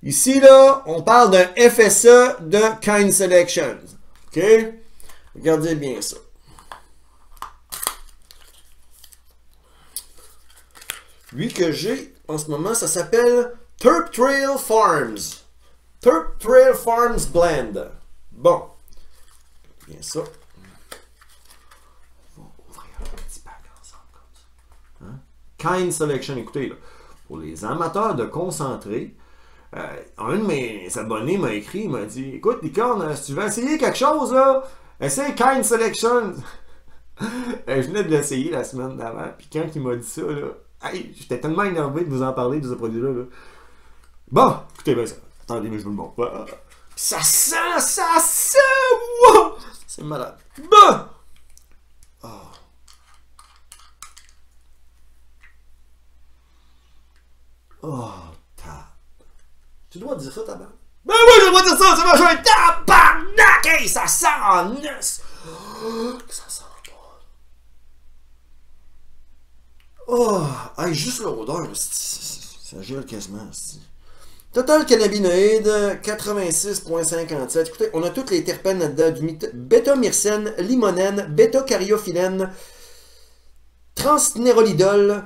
S2: Ici, là, on parle d'un FSE de Kind Selections. OK? Regardez bien ça. Lui que j'ai en ce moment, ça s'appelle Terp Trail Farms. Terp Trail Farms Blend. Bon. Bien ça. On va ouvrir un petit pack ensemble comme ça. Hein? Kind Selection, écoutez, là, pour les amateurs de concentré, un de mes abonnés m'a écrit, il m'a dit, écoute, Licorne, si tu veux essayer quelque chose, là, essaye Kind Selection. Je venais de l'essayer la semaine d'avant, puis quand il m'a dit ça, là, hey, j'étais tellement énervé de vous en parler de ce produit-là. Là. Bon, écoutez bien ça. Attendez, mais je vous le montre pas. Ça sent! Wow! C'est malade. Bon! Oh. Oh, tu dois dire ça, tabarnak? Ben oui, je dois dire ça, c'est machin! Tabarnak! Hey, ça sent en os! Oh, ça sent bon. Oh, hey, juste l'odeur, ça gèle quasiment. Total cannabinoïde, 86,57. Écoutez, on a toutes les terpènes là-dedans, du bêta-myrcène, limonène, bêta-cariophyllène, transnérolidol.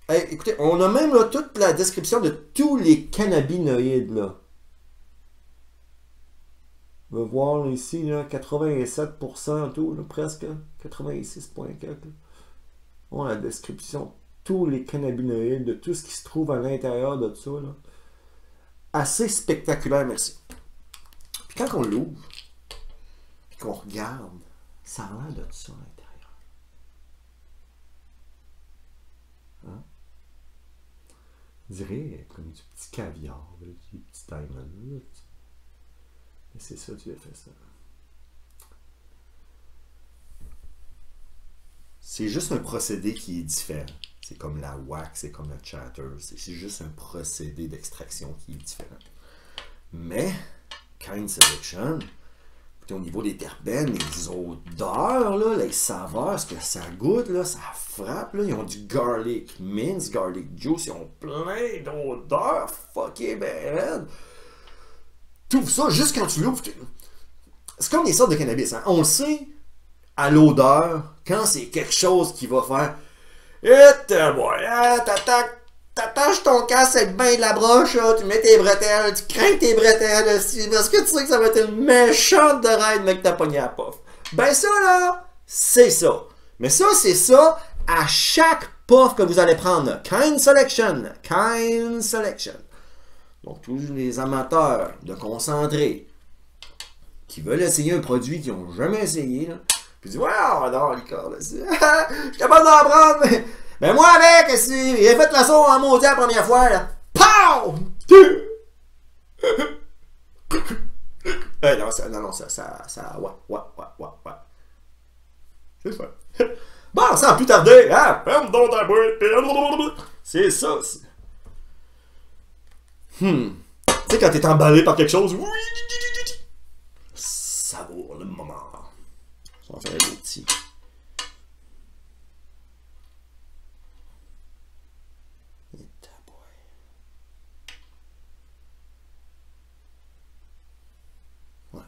S2: Hey, écoutez, on a même là, toute la description de tous les cannabinoïdes. Là. On va voir là, ici, là, 87% en tout, là, presque. 86,4. On a la description de tous les cannabinoïdes, de tout ce qui se trouve à l'intérieur de ça. Là. Assez spectaculaire, merci. Puis quand on l'ouvre, puis qu'on regarde, ça a l'air de ça à l'intérieur. Hein? On dirait comme du petit caviar, là, du petit diamond. Mais c'est ça, tu as fait ça. C'est juste un procédé qui est différent. C'est comme la wax, c'est comme le chatter. C'est juste un procédé d'extraction qui est différent. Mais, Kind Selection, au niveau des terpènes, les odeurs, là, les saveurs, ce que ça goûte, là, ça frappe. Là. Ils ont du garlic mince, garlic juice, ils ont plein d'odeurs. Fucking bad. Tout ça, juste quand tu l'ouvres, c'est comme les sortes de cannabis. Hein? On le sait à l'odeur quand c'est quelque chose qui va faire. T'attaches ton casque avec ben de la broche, là, tu mets tes bretelles, tu crains tes bretelles aussi, parce que tu sais que ça va être une méchante de ride, mec, t'as pogné à puff. Ben ça, là, c'est ça. Mais ça, c'est ça à chaque puff que vous allez prendre. Là. Kind Selection. Kind Selection. Donc, tous les amateurs de concentré qui veulent essayer un produit qu'ils n'ont jamais essayé, là, puis disent, wow, non, Licorne, je suis capable d'en prendre, mais moi avec, j'ai fait la sauce en maudit la première fois, là. Pow! Non, ouais. C'est ça. Bon, sans plus tarder, hein, ferme donc ta boîte, c'est ça aussi. Tu sais, quand t'es emballé par quelque chose, savoure le moment. On va faire des petits. Ouais.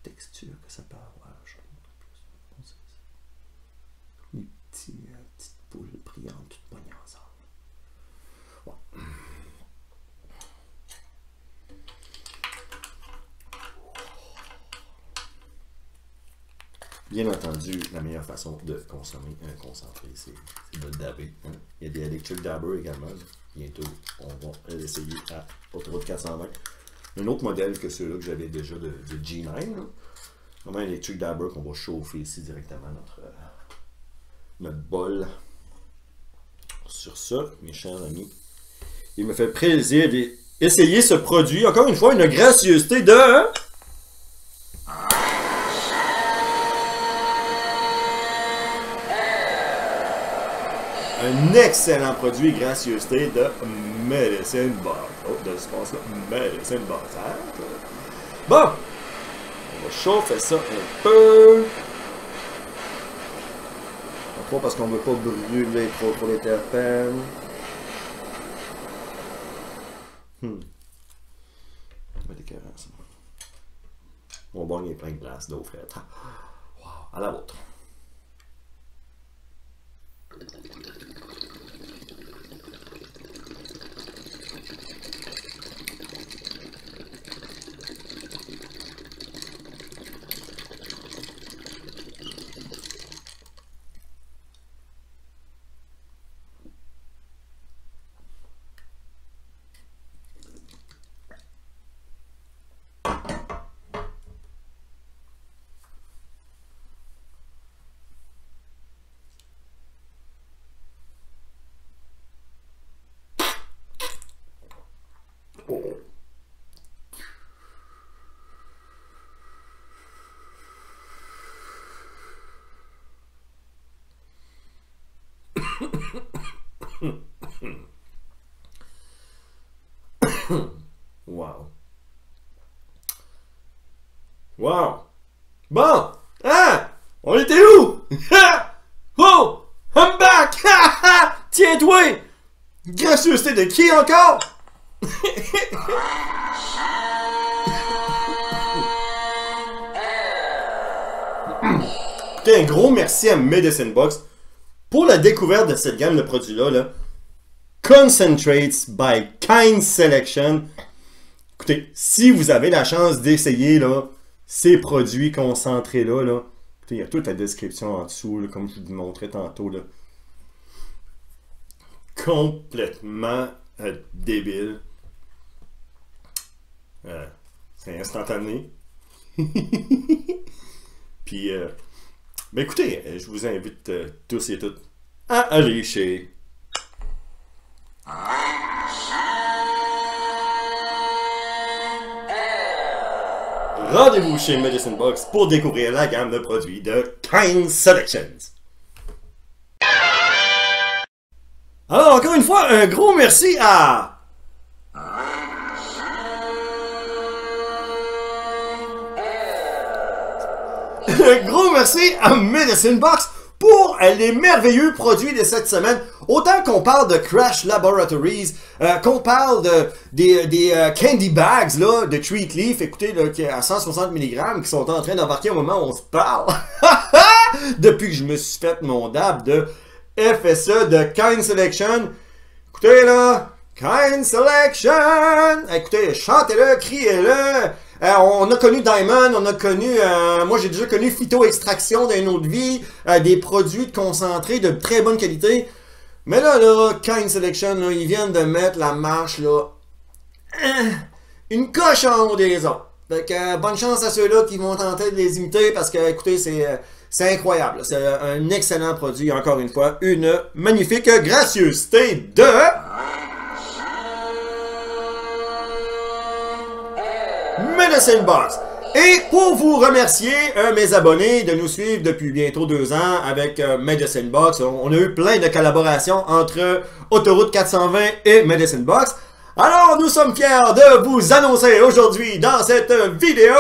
S2: Texture que ça peut avoir. Je vais montrer plus. Les petites boules brillantes, toutes poignées ensemble. Ouais. Bien entendu, la meilleure façon de consommer un concentré, c'est de le dabber. Hein? Il y a des Electric Dabber également. Là. Bientôt, on va l'essayer à Autoroute 420. Un autre modèle que ceux-là que j'avais déjà de G9. Là. Vraiment un Electric Dabber qu'on va chauffer ici directement notre bol. Sur ça, mes chers amis, il me fait plaisir d'essayer ce produit. Encore une fois, une gracieuseté de... Un excellent produit gracieuseté de Medicine Box. Oh, de ce passe-là, Medicine Box. Bon, on va chauffer ça un peu. Pas parce qu'on ne veut pas brûler trop les terpènes. Mon bon, il est plein de glace d'eau, frère. Wow, à la vôtre. Wow. Wow. Bon. Hein? On était où? Oh! I'm back! Tiens-toi! Gracieuseté de qui encore? Écoutez, un gros merci à Medicine Box pour la découverte de cette gamme de produits-là. Là. Concentrates by Kind Selection. Écoutez, si vous avez la chance d'essayer là, ces produits concentrés-là, là, écoutez, il y a toute la description en dessous, là, comme je vous montrais tantôt. Là. Complètement débile. C'est instantané. Puis, ben écoutez, je vous invite tous et toutes à aller chez... Rendez-vous chez Medicine Box pour découvrir la gamme de produits de Kind Selections. Alors, encore une fois, un gros merci à... Un gros merci à Medicine Box pour les merveilleux produits de cette semaine. Autant qu'on parle de Crash Laboratories, qu'on parle des candy bags là, de Treat Leaf, écoutez, là, qui est à 160 mg, qui sont en train d'embarquer au moment où on se parle. Depuis que je me suis fait mon dab de FSE de Kind Selection. Écoutez là, Kind Selection! Écoutez, chantez-le, criez-le! On a connu Diamond, on a connu, moi j'ai déjà connu Phyto-Extraction d'une autre vie, des produits de concentrés de très bonne qualité. Mais là, Kind Selection, là, ils viennent de mettre la marche, là, une coche en haut des autres. Fait que, bonne chance à ceux-là qui vont tenter de les imiter parce que, écoutez, c'est incroyable. C'est un excellent produit, encore une fois, une magnifique gracieuseté de... Medicine Box. Et pour vous remercier, mes abonnés, de nous suivre depuis bientôt 2 ans avec Medicine Box, on a eu plein de collaborations entre Autoroute 420 et Medicine Box. Alors, nous sommes fiers de vous annoncer aujourd'hui dans cette vidéo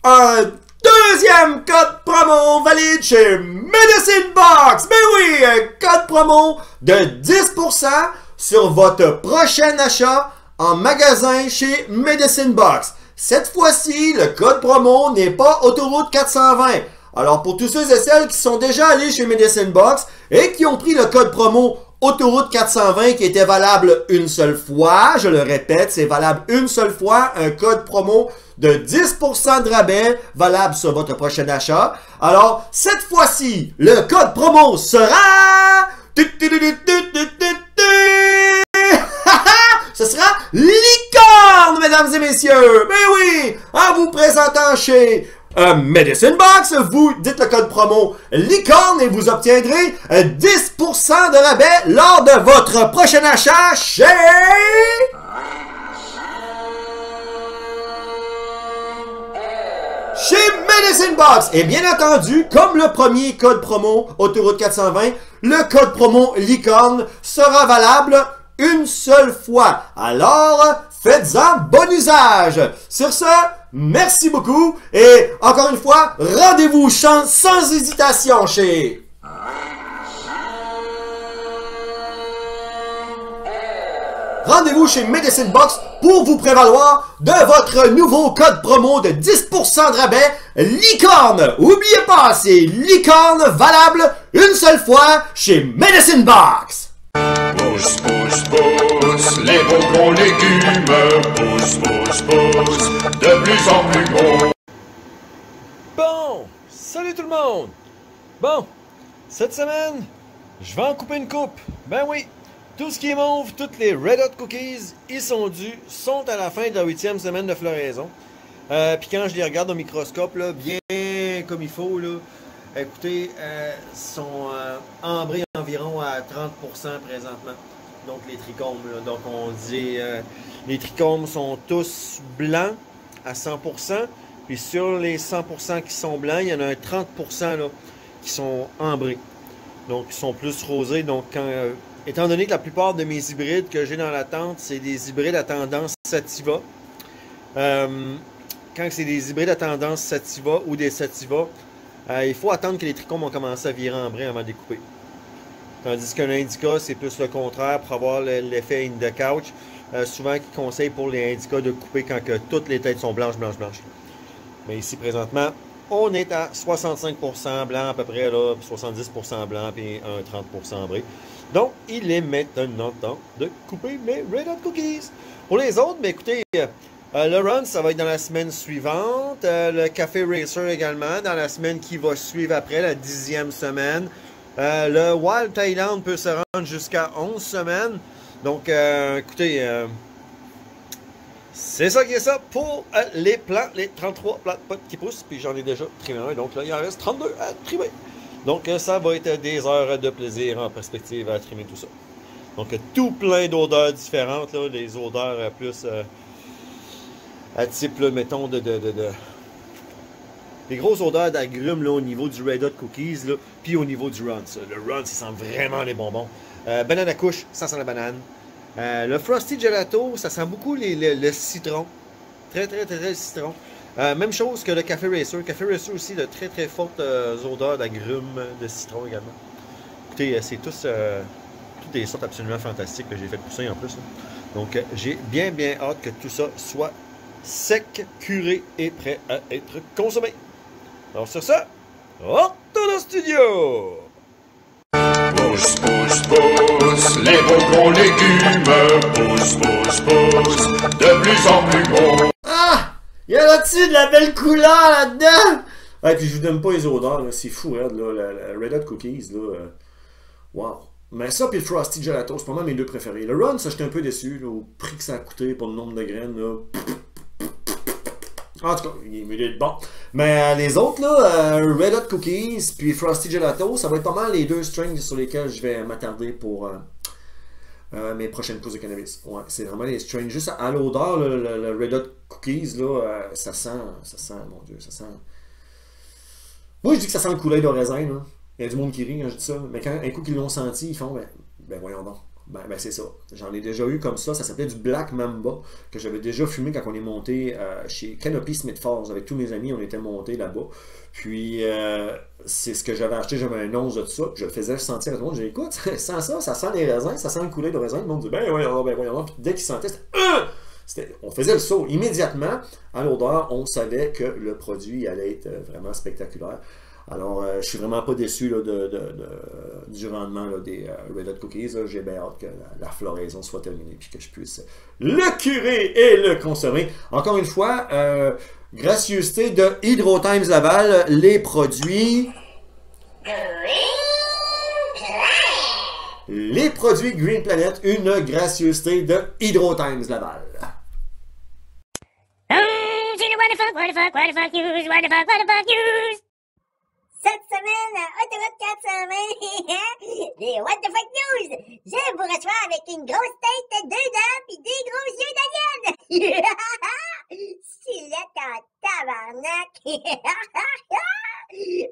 S2: un deuxième code promo valide chez Medicine Box. Mais oui, un code promo de 10% sur votre prochain achat en magasin chez Medicine Box. Cette fois-ci, le code promo n'est pas Autoroute 420. Alors, pour tous ceux et celles qui sont déjà allés chez Medicine Box et qui ont pris le code promo Autoroute 420 qui était valable une seule fois, je le répète, c'est valable une seule fois, un code promo de 10% de rabais valable sur votre prochain achat. Alors, cette fois-ci, le code promo sera... Ce sera licorne, mesdames et messieurs. Mais oui, en vous présentant chez Medicine Box, vous dites le code promo licorne et vous obtiendrez 10% de rabais lors de votre prochain achat chez... Medicine Box. Et bien entendu, comme le premier code promo Autoroute 420, le code promo licorne sera valable une seule fois. Alors, faites-en bon usage. Sur ce, merci beaucoup. Et encore une fois, rendez-vous sans hésitation chez... rendez-vous chez Medicine Box pour vous prévaloir de votre nouveau code promo de 10% de rabais Licorne. Oubliez pas, c'est Licorne valable une seule fois chez Medicine Box.
S19: Pousse, pousse, pousse, les beaux gros légumes. Pousse, pousse, pousse, de plus en plus gros.
S3: Bon, salut tout le monde! Bon, cette semaine, je vais en couper une coupe. Ben oui, tout ce qui est mauve, toutes les Red Hot Cookies, ils sont dus, sont à la fin de la 8e semaine de floraison. Puis quand je les regarde au microscope, là, bien comme il faut, là, écoutez, sont ambrés environ à 30% présentement. Donc les trichomes, là. Donc on dit, les trichomes sont tous blancs à 100%. Puis sur les 100% qui sont blancs, il y en a un 30% là, qui sont ambrés. Donc, ils sont plus rosés. Donc, étant donné que la plupart de mes hybrides que j'ai dans la tente, c'est des hybrides à tendance sativa. Quand c'est des hybrides à tendance sativa ou des sativa, il faut attendre que les trichomes ont commencé à virer ambrés avant de les couper. Tandis qu'un indica, c'est plus le contraire pour avoir l'effet in the couch. Souvent, ils conseillent pour les indicas de couper quand que toutes les têtes sont blanches. Mais ici, présentement, on est à 65% blanc à peu près, là, 70% blanc et un 30% ambré. Donc, il est maintenant temps de couper mes Red Hot Cookies. Pour les autres, mais écoutez, le run, ça va être dans la semaine suivante. Le Café Racer également, dans la semaine qui va suivre après, la 10e semaine. Le Wild Thailand peut se rendre jusqu'à 11 semaines. Donc, écoutez... c'est ça qui est ça pour les plants, les 33 plants de potes qui poussent. Puis j'en ai déjà trimé un, donc là, il en reste 32 à trimer. Donc ça va être des heures de plaisir en perspective à trimer tout ça. Donc tout plein d'odeurs différentes, là, des odeurs plus à type, là, mettons, des grosses odeurs d'agrumes là, au niveau du Red Hot Cookies, là, puis au niveau du Runs. Le Runs, il sent vraiment les bonbons. Banane à couche, ça sent la banane. Le Frosty Gelato, ça sent beaucoup le citron. Très citron. Même chose que le Café Racer. Café Racer aussi, de très fortes odeurs d'agrumes, de citron également. Écoutez, c'est toutes des sortes absolument fantastiques que j'ai fait pousser en plus. Là. Donc, j'ai bien hâte que tout ça soit sec, curé et prêt à être consommé. Alors sur ça, retour au studio!
S19: Pousse, pousse, pousse, les beaux gros légumes. Pousse, pousse, pousse, de plus en plus gros.
S2: Ah! Il y a là-dessus de la belle couleur là-dedans! Ah, et puis je vous donne pas les odeurs, c'est fou, là, la Red Hot Cookies, là. Wow! Mais ça, puis le Frosty Gelato, c'est pas mal mes deux préférés. Le Run, ça, j'étais un peu déçu, là, au prix que ça a coûté pour le nombre de graines, là. En tout cas, il est mieux d'être bon. Mais les autres, là, Red Hot Cookies puis Frosty Gelato, ça va être pas mal les deux strings sur lesquels je vais m'attarder pour mes prochaines pousses de cannabis. Ouais, c'est vraiment les strings. Juste à l'odeur, le Red Hot Cookies, là, ça sent, mon Dieu, ça sent... Moi, je dis que ça sent le coulet de raisin, là. Il y a du monde qui rit quand je dis ça. Mais quand un coup qu'ils l'ont senti, ils font, ben voyons donc. Ben c'est ça. J'en ai déjà eu comme ça. Ça s'appelait du Black Mamba, que j'avais déjà fumé quand on est monté chez Canopy Smith Falls. Avec tous mes amis, on était montés là-bas. Puis, c'est ce que j'avais acheté. J'avais un 11 de ça. Puis je le faisais sentir à tout le monde. J'ai dit, écoute, ça sent ça, ça sent les raisins, ça sent le coulet de raisin. Le monde dit, ben voyons donc. Puis dès qu'ils sentaient, on faisait le saut. Immédiatement, à l'odeur, on savait que le produit allait être vraiment spectaculaire. Alors, je suis vraiment pas déçu là, du rendement là, des Red Hot Cookies. J'ai bien hâte que la floraison soit terminée et que je puisse le curer et le consommer. Encore une fois, gracieuseté de Hydro Times Laval, les produits... Les produits Green Planet, une gracieuseté de Hydro Times Laval.
S20: Cette semaine, à Autoroute 420, les What the Fuck News! Je vous reçois avec une grosse tête, deux dents pis des gros yeux d'alien! Silette en tabarnak!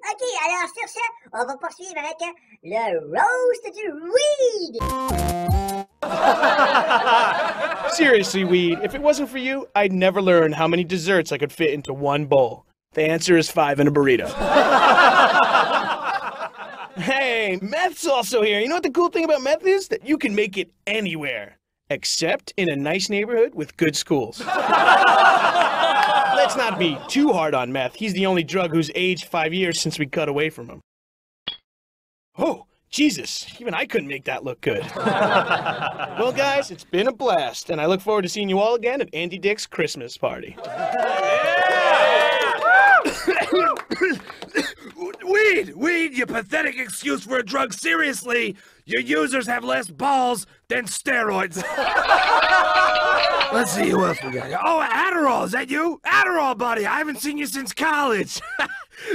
S20: Ok, alors sur ce, on va poursuivre avec le roast du weed!
S21: Seriously, Weed, if it wasn't for you, I'd never learn how many desserts I could fit into one bowl. The answer is 5 in a burrito. Hey, meth's also here. You know what the cool thing about meth is? That you can make it anywhere. except in a nice neighborhood with good schools. Let's not be too hard on meth. He's the only drug who's aged 5 years since we cut away from him. Oh, Jesus, even I couldn't make that look good. Well, guys, it's been a blast, and I look forward to seeing you all again at Andy Dick's Christmas party.
S1: Weed, you pathetic excuse for a drug. Seriously, your users have less balls than steroids. Let's see who else we got. Oh, Adderall, is that you? Adderall, buddy, I haven't seen you since college.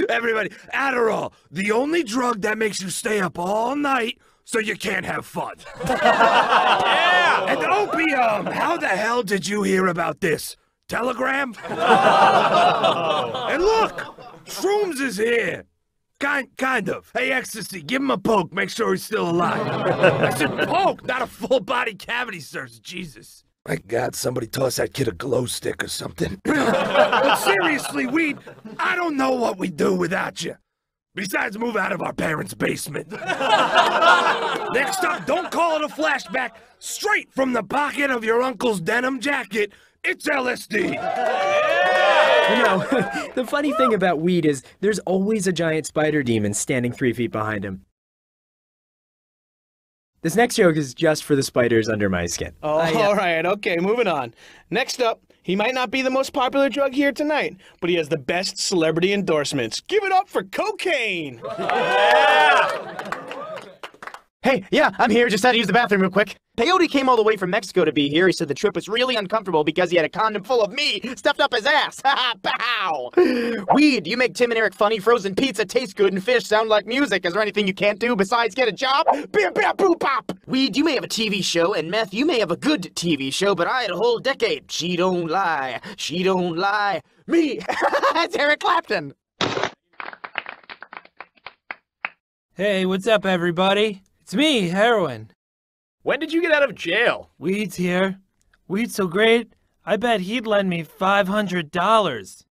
S1: Everybody, Adderall, the only drug that makes you stay up all night so you can't have fun. Yeah! And opium, how the hell did you hear about this? Telegram? And look, Shrooms is here. Kind of. Hey, Ecstasy, give him a poke. Make sure he's still alive. I said poke, not a full-body cavity search. Jesus. My God, somebody toss that kid a glow stick or something. But seriously, Weed, I don't know what we'd do without you. Besides move out of our parents' basement. Next up, don't call it a flashback. Straight from the pocket of your uncle's denim jacket, it's LSD.
S22: You know, the funny thing about weed is there's always a giant spider demon standing 3 feet behind him. This next joke is just for the spiders under my skin.
S21: Oh, all right, okay, moving on. Next up, he might not be the most popular drug here tonight, but he has the best celebrity endorsements. Give it up for cocaine!
S23: Hey, yeah, I'm here. Just had to use the bathroom real quick. Peyote came all the way from Mexico to be here. He said the trip was really uncomfortable because he had a condom full of me stuffed up his ass. Ha ha, pow! Weed, you make Tim and Eric funny. Frozen pizza tastes good and fish sound like music. Is there anything you can't do besides get a job? Beep, beep, boop, pop! Weed, you may have a TV show, and Meth, you may have a good TV show, but I had a whole decade. She don't lie. She don't lie. Me! That's Eric Clapton!
S24: Hey, what's up, everybody? It's me, Heroin.
S21: When did you get out of jail?
S24: Weed's here. Weed's so great, I bet he'd lend me $500.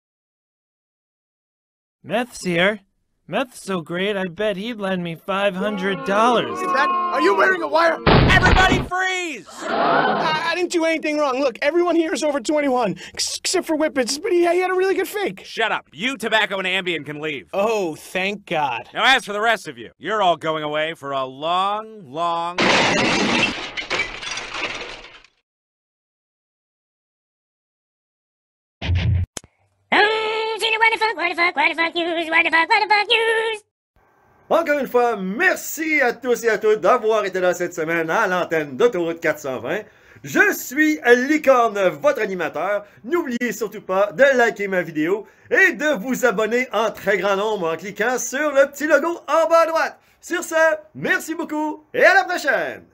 S24: Meth's here. Meth's so great, I bet he'd lend me $500.
S23: Are you wearing a wire?
S21: Everybody freeze! I didn't do anything wrong. Look, everyone here is over 21, except for Whippets, but he had a really good fake.
S25: Shut up. You, Tobacco, and Ambien can leave.
S21: Oh, thank God.
S25: Now, as for the rest of you, you're all going away for a long...
S2: Encore une fois, merci à tous et à toutes d'avoir été là cette semaine à l'antenne d'Autoroute 420. Je suis Licorne, votre animateur. N'oubliez surtout pas de liker ma vidéo et de vous abonner en très grand nombre en cliquant sur le petit logo en bas à droite. Sur ce, merci beaucoup et à la prochaine!